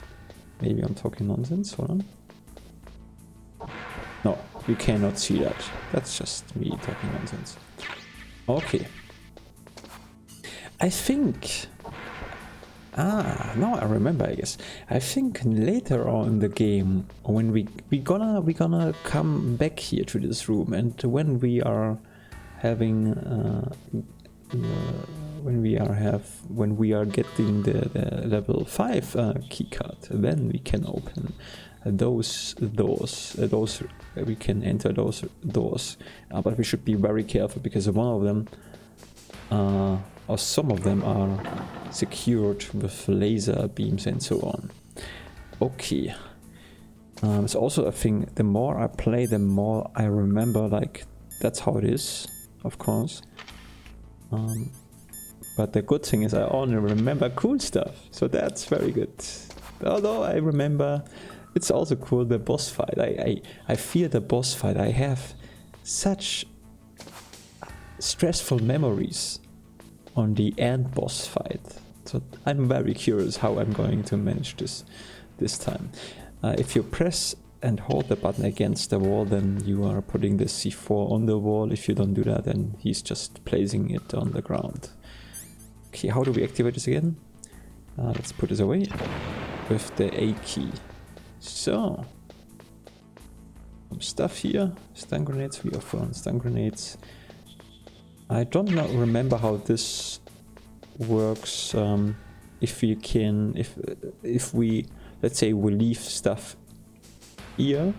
Maybe I'm talking nonsense. Hold on. No, you cannot see that. That's just me talking nonsense. Okay. I think now I remember, I guess. I think later on in the game, when we gonna come back here to this room, and when we are having when we are getting the level 5 keycard, then we can open those doors. We can enter those doors, but we should be very careful because one of them. Or some of them are secured with laser beams and so on. Okay. It's also a thing, the more I play, the more I remember, like, that's how it is, of course. But the good thing is I only remember cool stuff, so that's very good. Although I remember, it's also cool, the boss fight. I fear the boss fight. I have such stressful memories on the end boss fight, so I'm very curious how I'm going to manage this time. If you press and hold the button against the wall, then you are putting the C4 on the wall. If you don't do that, then he's just placing it on the ground. Okay, how do we activate this again? Let's put this away with the A key. So, some stuff here. Stun grenades, we offer stun grenades. I don't remember how this works. If we, let's say we leave stuff here,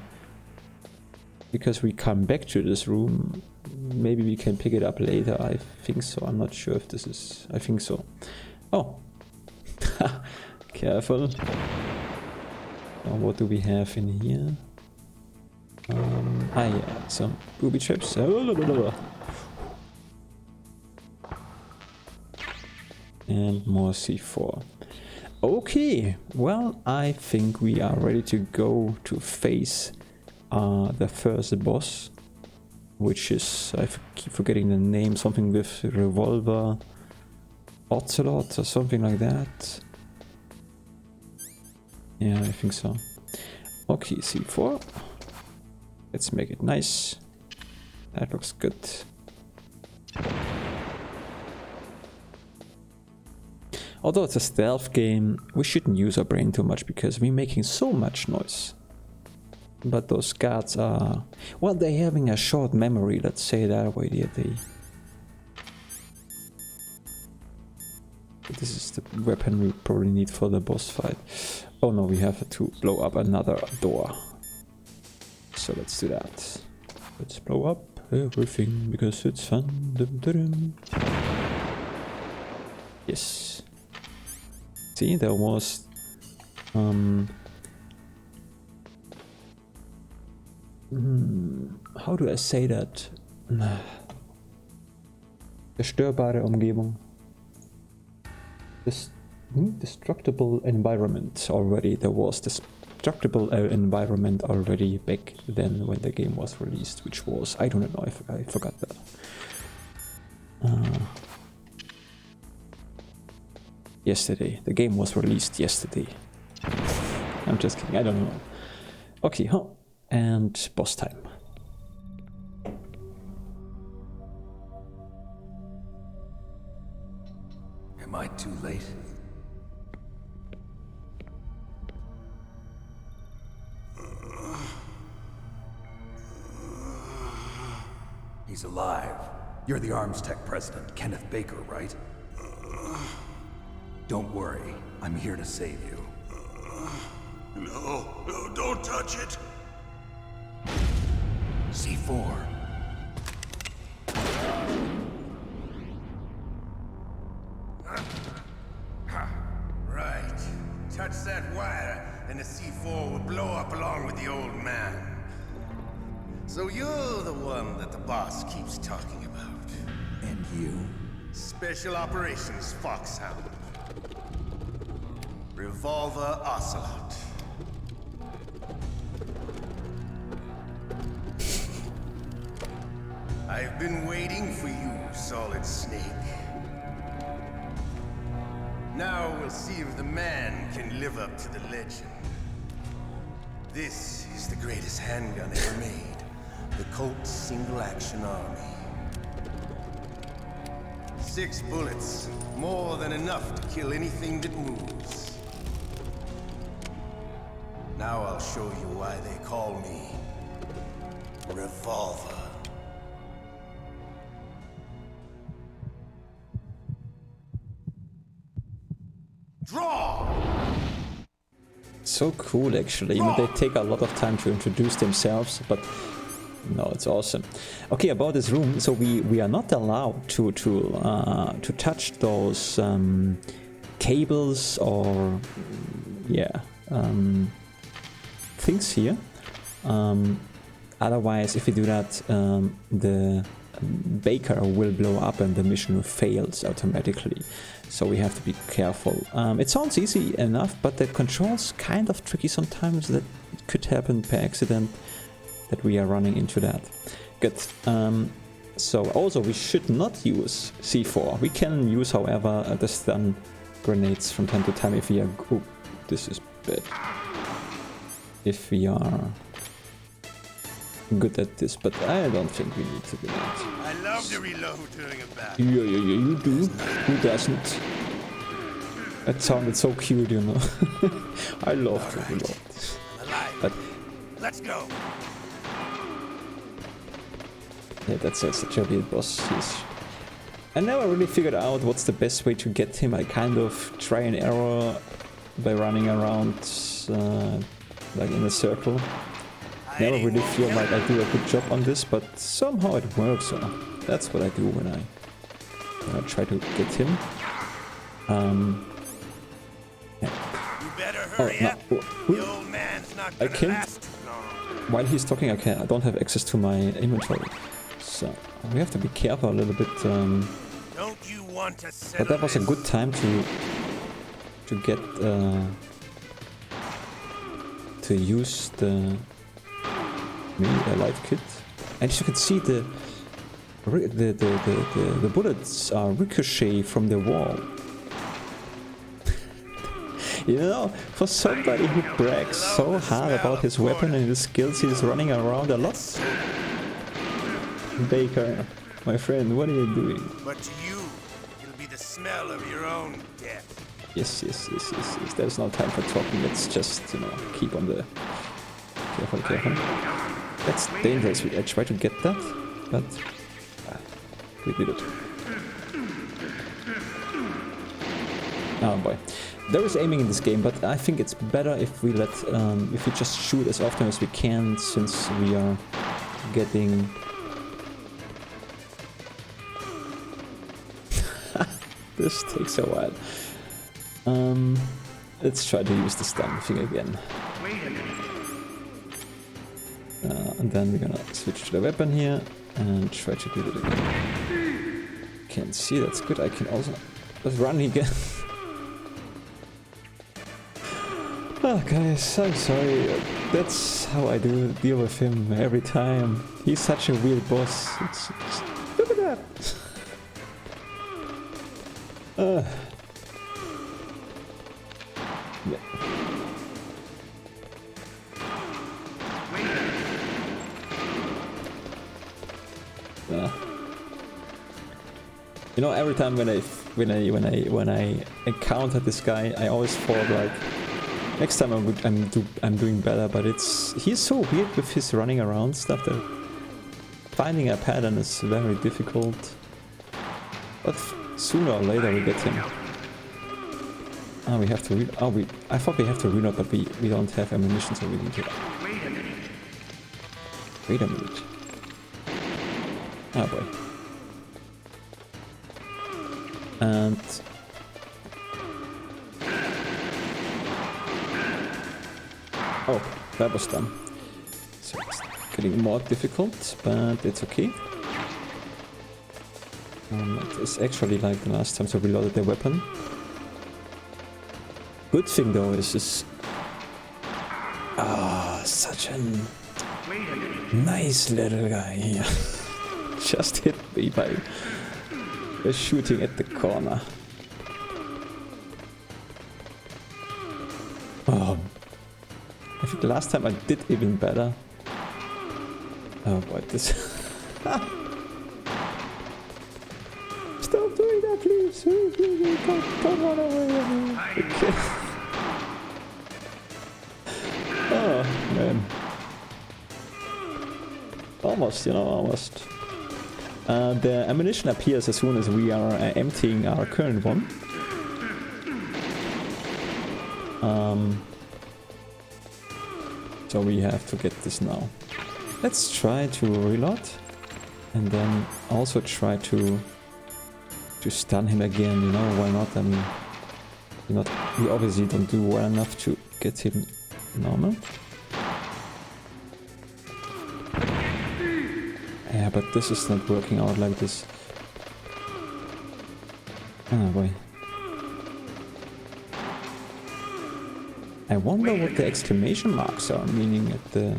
because we come back to this room, maybe we can pick it up later. I think so. I'm not sure if this is. I think so. Oh, careful. Now, what do we have in here? Yeah, some booby traps. And more C4. Okay, well, I think we are ready to go to face the first boss. which is, I keep forgetting the name, something with Revolver Ocelot or something like that. Yeah, I think so. Okay, C4. Let's make it nice. That looks good. Although it's a stealth game, we shouldn't use our brain too much because we're making so much noise. But those guards are... well, they're having a short memory, let's say that way. This is the weapon we probably need for the boss fight. Oh no, we have to blow up another door. So let's do that. Let's blow up everything because it's fun. Dum, dum, dum. Yes. See, there was... how do I say that? Zerstörbare Umgebung. Destructible environment already. There was destructible environment already back then when the game was released, which was, I don't know if I forgot that. Yesterday. The game was released yesterday. I'm just kidding, I don't know. Okay, huh? And boss time.
Am I too late? He's alive. You're the Arms Tech president, Kenneth Baker, right? Don't worry, I'm here to save you.
No, don't touch it!
C4.
Right. Touch that wire, and the C4 will blow up along with the old man. So you're the one that the boss keeps talking about.
And you?
Special Operations Foxhound. Revolver Ocelot. I've been waiting for you, Solid Snake. Now we'll see if the man can live up to the legend. This is the greatest handgun ever made. The Colt Single Action Army. 6 bullets, more than enough to kill anything that moves. Now I'll show you why they call me Revolver. Draw!
So cool actually, even they take a lot of time to introduce themselves, but no, it's awesome. Okay, about this room, so we are not allowed to touch those cables or things here. Otherwise, if we do that, the Baker will blow up and the mission fails automatically. So we have to be careful. It sounds easy enough, but the controls kind of tricky sometimes. That it could happen per accident that we are running into that. Good. So also we should not use C4. We can use, however, the stun grenades from time to time if we are... oh, this is bad. If we are good at this, but I don't think we need to do that.
I love to reload during a battle.
Yeah, you do. Who doesn't? That sounded so cute, you know. I love to reload. But
let's go.
Yeah, that's such a weird boss. I never really figured out what's the best way to get him. I kind of try and error by running around like in a circle. Never really feel like I do a good job on this, but somehow it works. So that's what I do when I try to get him. Yeah.
You better hurry up. The old man's not
I
gonna
can't.
last long.
While he's talking, I don't have access to my inventory, so we have to be careful a little bit.
Don't you want to
But that was a good time to get to use the maybe a light kit. And as you can see, the bullets are ricochet from the wall. You know, for somebody who brags so hard about his weapon and his skills, he's running around a lot. Baker, my friend, what are you doing?
But to you, it'll be the smell of your own death.
Yes. There's no time for talking. Let's just, you know, keep on the... Careful. That's dangerous. I tried to get that, but... we did it. Oh boy. There is aiming in this game, but I think it's better if we let... if we just shoot as often as we can, since we are getting... This takes a while. Let's try to use the stun thing again. And then we're gonna switch to the weapon here and try to do it again. Can't see, that's good. I can also just run again. Oh guys, I'm sorry. That's how I deal with him every time. He's such a weird boss. Look at that. Yeah. You know, every time when I encounter this guy, I always thought like, next time I'm doing better. But he's so weird with his running around stuff that finding a pattern is very difficult. But sooner or later we get him. We have to reload. I thought we have to reload, but we don't have ammunition, so we need to... Wait a minute. Oh boy. And... oh, that was done. So it's getting more difficult, but it's okay. It's actually like the last time, so we reloaded the weapon. Good thing though is this... such a nice little guy here. Just hit me by shooting at the corner. Oh, I think the last time I did even better. Oh boy, this... Stop doing that, please! Don't run away. Okay. Oh, man. Almost, you know, almost. The ammunition appears as soon as we are emptying our current one. So we have to get this now. Let's try to reload. And then also try to stun him again, you know, why not? I mean, we obviously don't do well enough to get him normal. Yeah, but this is not working out like this. Oh boy. I wonder what the exclamation marks are meaning at the...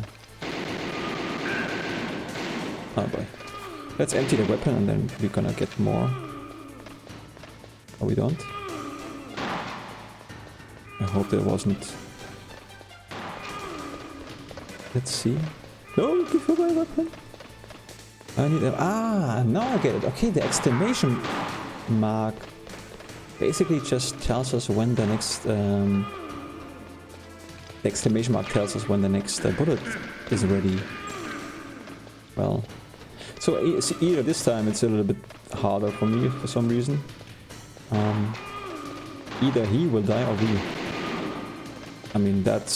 oh boy. Let's empty the weapon and then we're gonna get more. Oh, we don't? I hope there wasn't... let's see. No, before my weapon! I need a... now I get it. Okay, the exclamation mark basically just tells us when the next... the exclamation mark tells us when the next bullet is ready. Well... so either this time it's a little bit harder for me for some reason. Either he will die or we. I mean that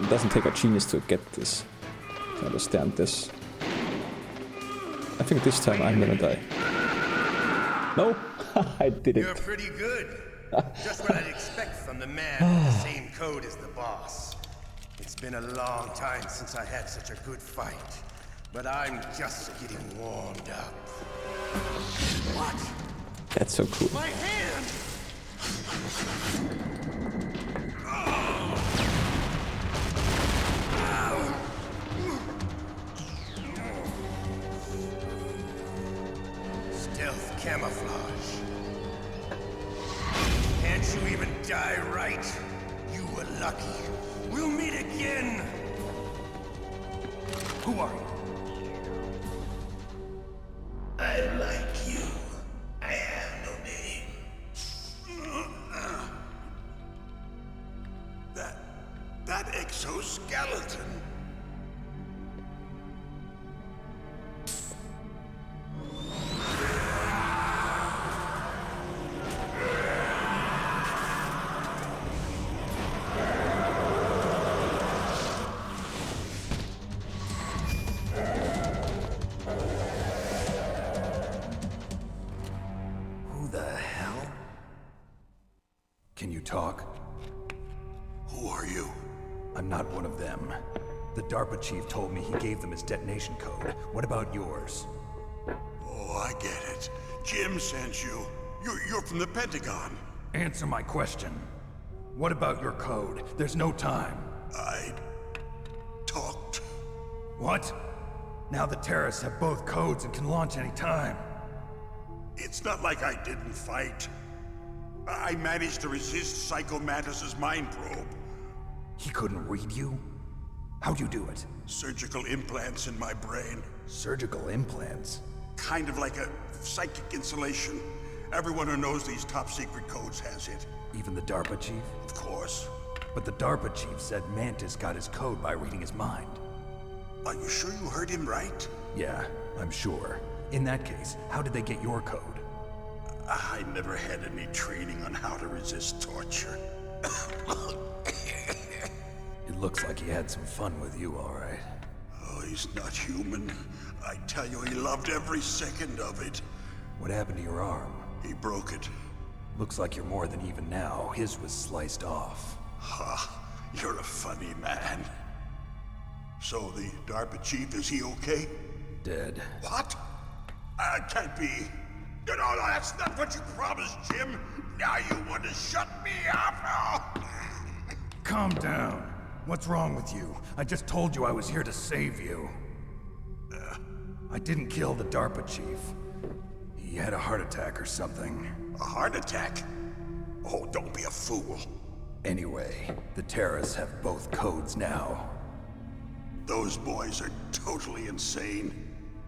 doesn't take a genius to get this, to understand this. I think this time I'm gonna die. No, I did it.
You're pretty good. Just what I'd expect from the man with the same code as the boss. It's been a long time since I had such a good fight, but I'm just getting warmed up. What?
That's so cool.
My hand! camouflage. Can't you even die right? You were lucky. We'll meet again!
Who are you?
I like you. I have no name. That exoskeleton.
Who the hell? Can you talk?
Who are you?
I'm not one of them. The DARPA chief told me he gave them his detonation code. What about yours?
Oh, I get it. Jim sent you. You're from the Pentagon.
Answer my question. What about your code? There's no time.
I talked.
What? Now the terrorists have both codes and can launch any time.
It's not like I didn't fight. I managed to resist Psycho Mantis's mind probe.
He couldn't read you? How'd you do it?
Surgical implants in my brain.
Surgical implants?
Kind of like a psychic insulation. Everyone who knows these top secret codes has it.
Even the DARPA chief?
Of course.
But the DARPA chief said Mantis got his code by reading his mind.
Are you sure you heard him right?
Yeah, I'm sure. In that case, how did they get your code?
I never had any training on how to resist torture.
It looks like he had some fun with you, all right.
Oh, he's not human. I tell you, he loved every second of it.
What happened to your arm?
He broke it.
Looks like you're more than even now. His was sliced off.
Ha, you're a funny man. So the DARPA chief, is he okay?
Dead.
What? Can't be. No, that's not what you promised, Jim. Now you want to shut me up?
Calm down. What's wrong with you? I just told you I was here to save you. I didn't kill the DARPA chief. He had a heart attack or something.
A heart attack? Oh, don't be a fool.
Anyway, the terrorists have both codes now.
Those boys are totally insane.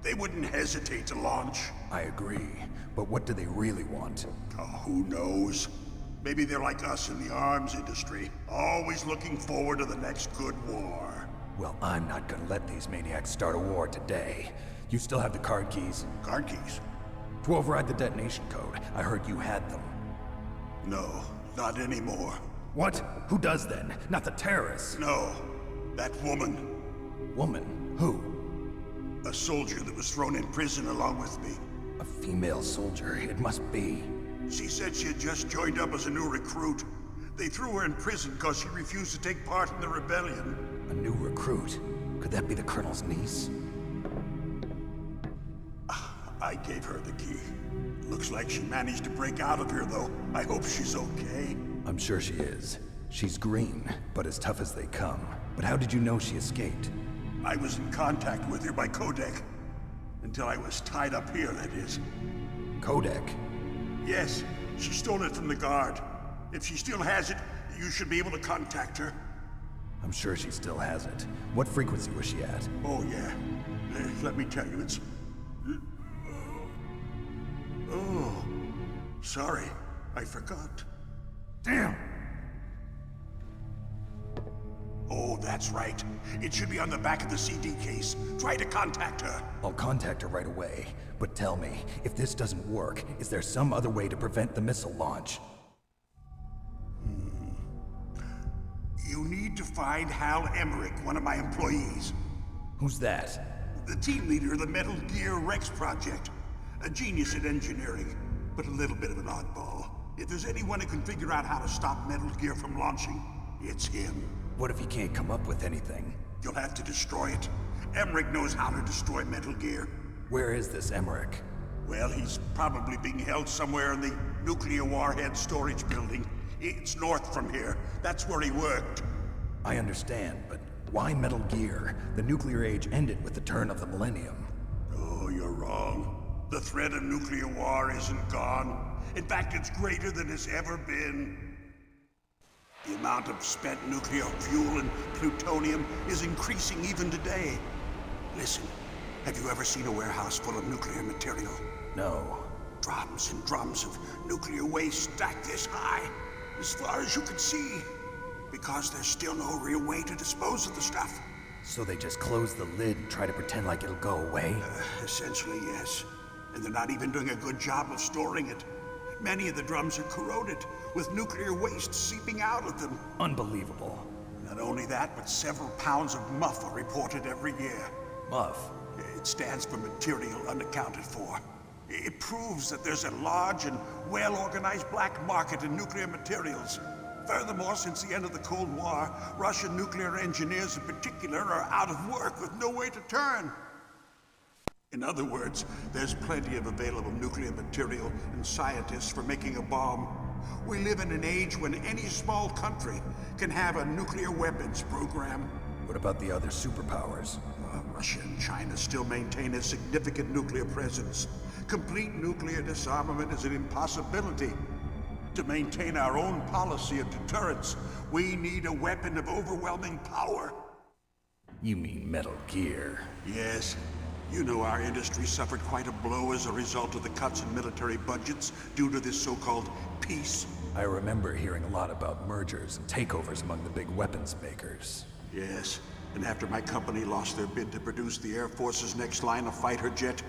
They wouldn't hesitate to launch.
I agree, but what do they really want?
Oh, who knows? Maybe they're like us in the arms industry, always looking forward to the next good war.
Well, I'm not gonna let these maniacs start a war today. You still have the card keys?
Card keys?
To override the detonation code. I heard you had them.
No, not anymore.
What? Who does then? Not the terrorists?
No, that woman.
Woman? Who?
A soldier that was thrown in prison along with me.
A female soldier, it must be.
She said she had just joined up as a new recruit. They threw her in prison because she refused to take part in the rebellion.
A new recruit? Could that be the Colonel's niece?
I gave her the key. Looks like she managed to break out of here, though. I hope she's okay.
I'm sure she is. She's green, but as tough as they come. But how did you know she escaped?
I was in contact with her by codec. Until I was tied up here, that is.
Codec?
Yes, she stole it from the guard. If she still has it, you should be able to contact her.
I'm sure she still has it. What frequency was she at?
Oh, yeah. Let me tell you, it's... Oh, sorry. I forgot.
Damn!
Oh, that's right. It should be on the back of the CD case. Try to contact her.
I'll contact her right away. But tell me, if this doesn't work, is there some other way to prevent the missile launch?
You need to find Hal Emmerich, one of my employees.
Who's that?
The team leader of the Metal Gear Rex project. A genius at engineering, but a little bit of an oddball. If there's anyone who can figure out how to stop Metal Gear from launching, it's him.
What if he can't come up with anything?
You'll have to destroy it. Emmerich knows how to destroy Metal Gear.
Where is this Emmerich?
Well, he's probably being held somewhere in the nuclear warhead storage building. It's north from here. That's where he worked.
I understand, but why Metal Gear? The nuclear age ended with the turn of the millennium.
Oh, you're wrong.
The threat of nuclear war isn't gone. In fact, it's greater than it's ever been. The amount of spent nuclear fuel and plutonium is increasing even today. Listen, have you ever seen a warehouse full of nuclear material?
No.
Drums and drums of nuclear waste stacked this high, as far as you can see. Because there's still no real way to dispose of the stuff.
So they just close the lid and try to pretend like it'll go away?
Essentially, yes. And they're not even doing a good job of storing it. Many of the drums are corroded, with nuclear waste seeping out of them.
Unbelievable.
Not only that, but several pounds of muff are reported every year.
Muff?
It stands for material unaccounted for. It proves that there's a large and well-organized black market in nuclear materials. Furthermore, since the end of the Cold War, Russian nuclear engineers in particular are out of work with no way to turn. In other words, there's plenty of available nuclear material and scientists for making a bomb. We live in an age when any small country can have a nuclear weapons program.
What about the other superpowers?
Russia and China still maintain a significant nuclear presence. Complete nuclear disarmament is an impossibility. To maintain our own policy of deterrence, we need a weapon of overwhelming power.
You mean Metal Gear?
Yes. You know our industry suffered quite a blow as a result of the cuts in military budgets due to this so-called peace.
I remember hearing a lot about mergers and takeovers among the big weapons makers.
Yes, and after my company lost their bid to produce the Air Force's next line of fighter jet,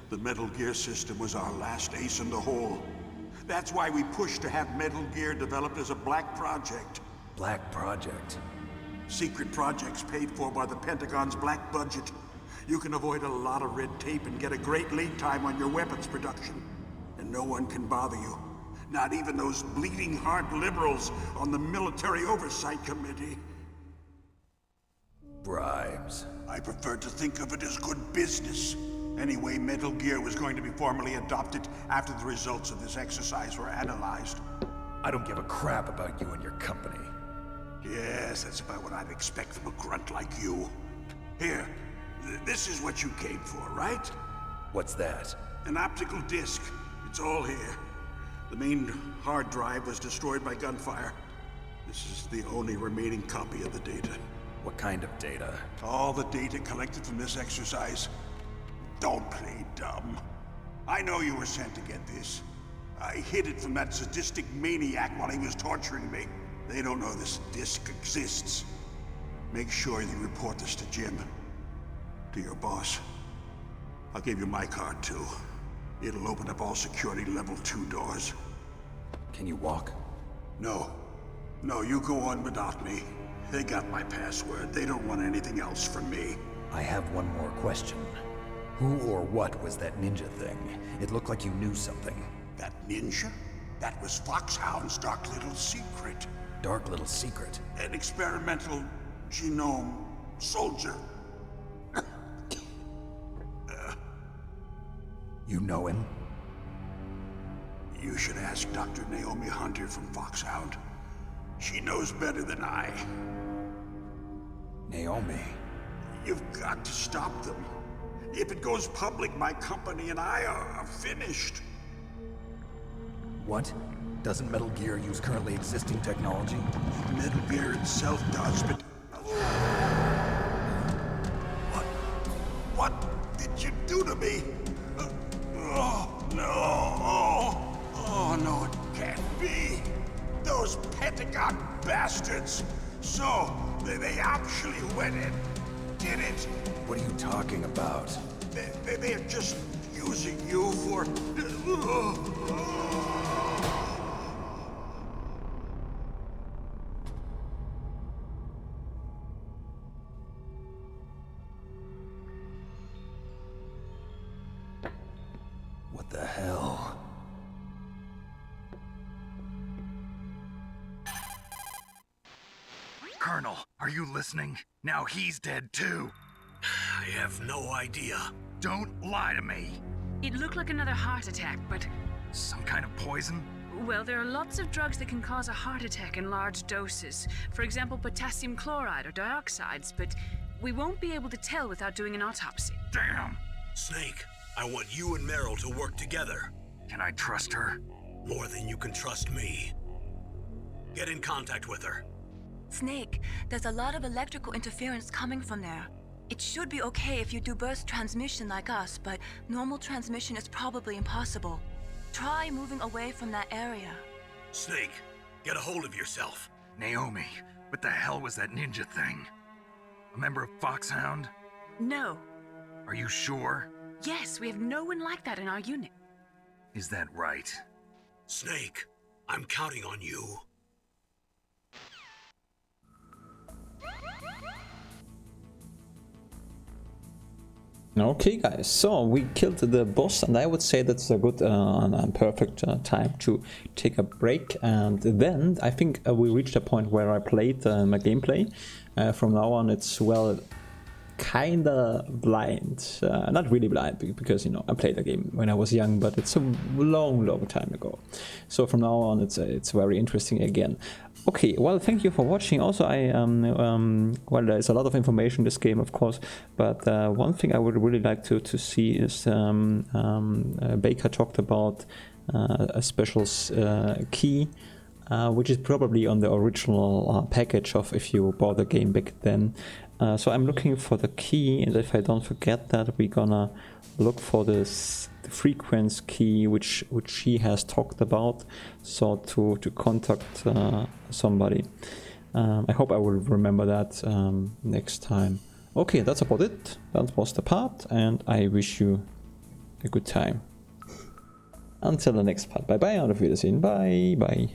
the Metal Gear system was our last ace in the hole. That's why we pushed to have Metal Gear developed as a black project.
Black project?
Secret projects paid for by the Pentagon's black budget. You can avoid a lot of red tape and get a great lead time on your weapons production. And no one can bother you. Not even those bleeding heart liberals on the Military Oversight Committee.
Bribes.
I prefer to think of it as good business. Anyway, Metal Gear was going to be formally adopted after the results of this exercise were analyzed.
I don't give a crap about you and your company.
Yes, that's about what I'd expect from a grunt like you. Here. This is what you came for, right?
What's that?
An optical disc. It's all here. The main hard drive was destroyed by gunfire. This is the only remaining copy of the data.
What kind of data?
All the data collected from this exercise. Don't play dumb. I know you were sent to get this. I hid it from that sadistic maniac while he was torturing me. They don't know this disc exists. Make sure you report this to Jim. To your boss. I'll give you my card, too. It'll open up all security level 2 doors.
Can you walk?
No. No, you go on without me. They got my password. They don't want anything else from me.
I have one more question. Who or what was that ninja thing? It looked like you knew something.
That ninja? That was Foxhound's dark little secret.
Dark little secret?
An experimental genome soldier.
You know him?
You should ask Dr. Naomi Hunter from Foxhound. She knows better than I.
Naomi?
You've got to stop them. If it goes public, my company and I are finished.
What? Doesn't Metal Gear use currently existing technology?
Metal Gear itself does, but... What did you do to me? Oh, no. Oh, no, it can't be. Those Pentagon bastards. So, they actually went and did it.
What are you talking about?
They're just using you for...
What the hell?
Colonel, are you listening? Now he's dead too.
I have no idea.
Don't lie to me.
It looked like another heart attack, but...
Some kind of poison?
Well, there are lots of drugs that can cause a heart attack in large doses. For example, potassium chloride or dioxides, but we won't be able to tell without doing an autopsy.
Damn!
Snake, I want you and Meryl to work together.
Can I trust her?
More than you can trust me. Get in contact with her.
Snake, there's a lot of electrical interference coming from there. It should be okay if you do burst transmission like us, but normal transmission is probably impossible. Try moving away from that area.
Snake, get a hold of yourself.
Naomi, what the hell was that ninja thing? A member of Foxhound?
No.
Are you sure?
Yes, we have no one like that in our unit.
Is that right?
Snake, I'm counting on you.
Okay guys, so we killed the boss, and I would say that's a good and perfect time to take a break, and then I think we reached a point where I played my gameplay. From now on it's, well, kinda blind, not really blind, because, you know, I played the game when I was young, but it's a long time ago. So from now on it's very interesting again. Okay, well, thank you for watching. Also, well, there's a lot of information in this game, of course, but one thing I would really like to see is Baker talked about a special key, which is probably on the original package of if you bought the game back then. So I'm looking for the key, and if I don't forget that, we're gonna look for this frequency key which he has talked about, so to contact somebody. I hope I will remember that next time. Okay, that's about it. That was the part, and I wish you a good time. Until the next part. Bye bye, auf Wiedersehen. Bye bye.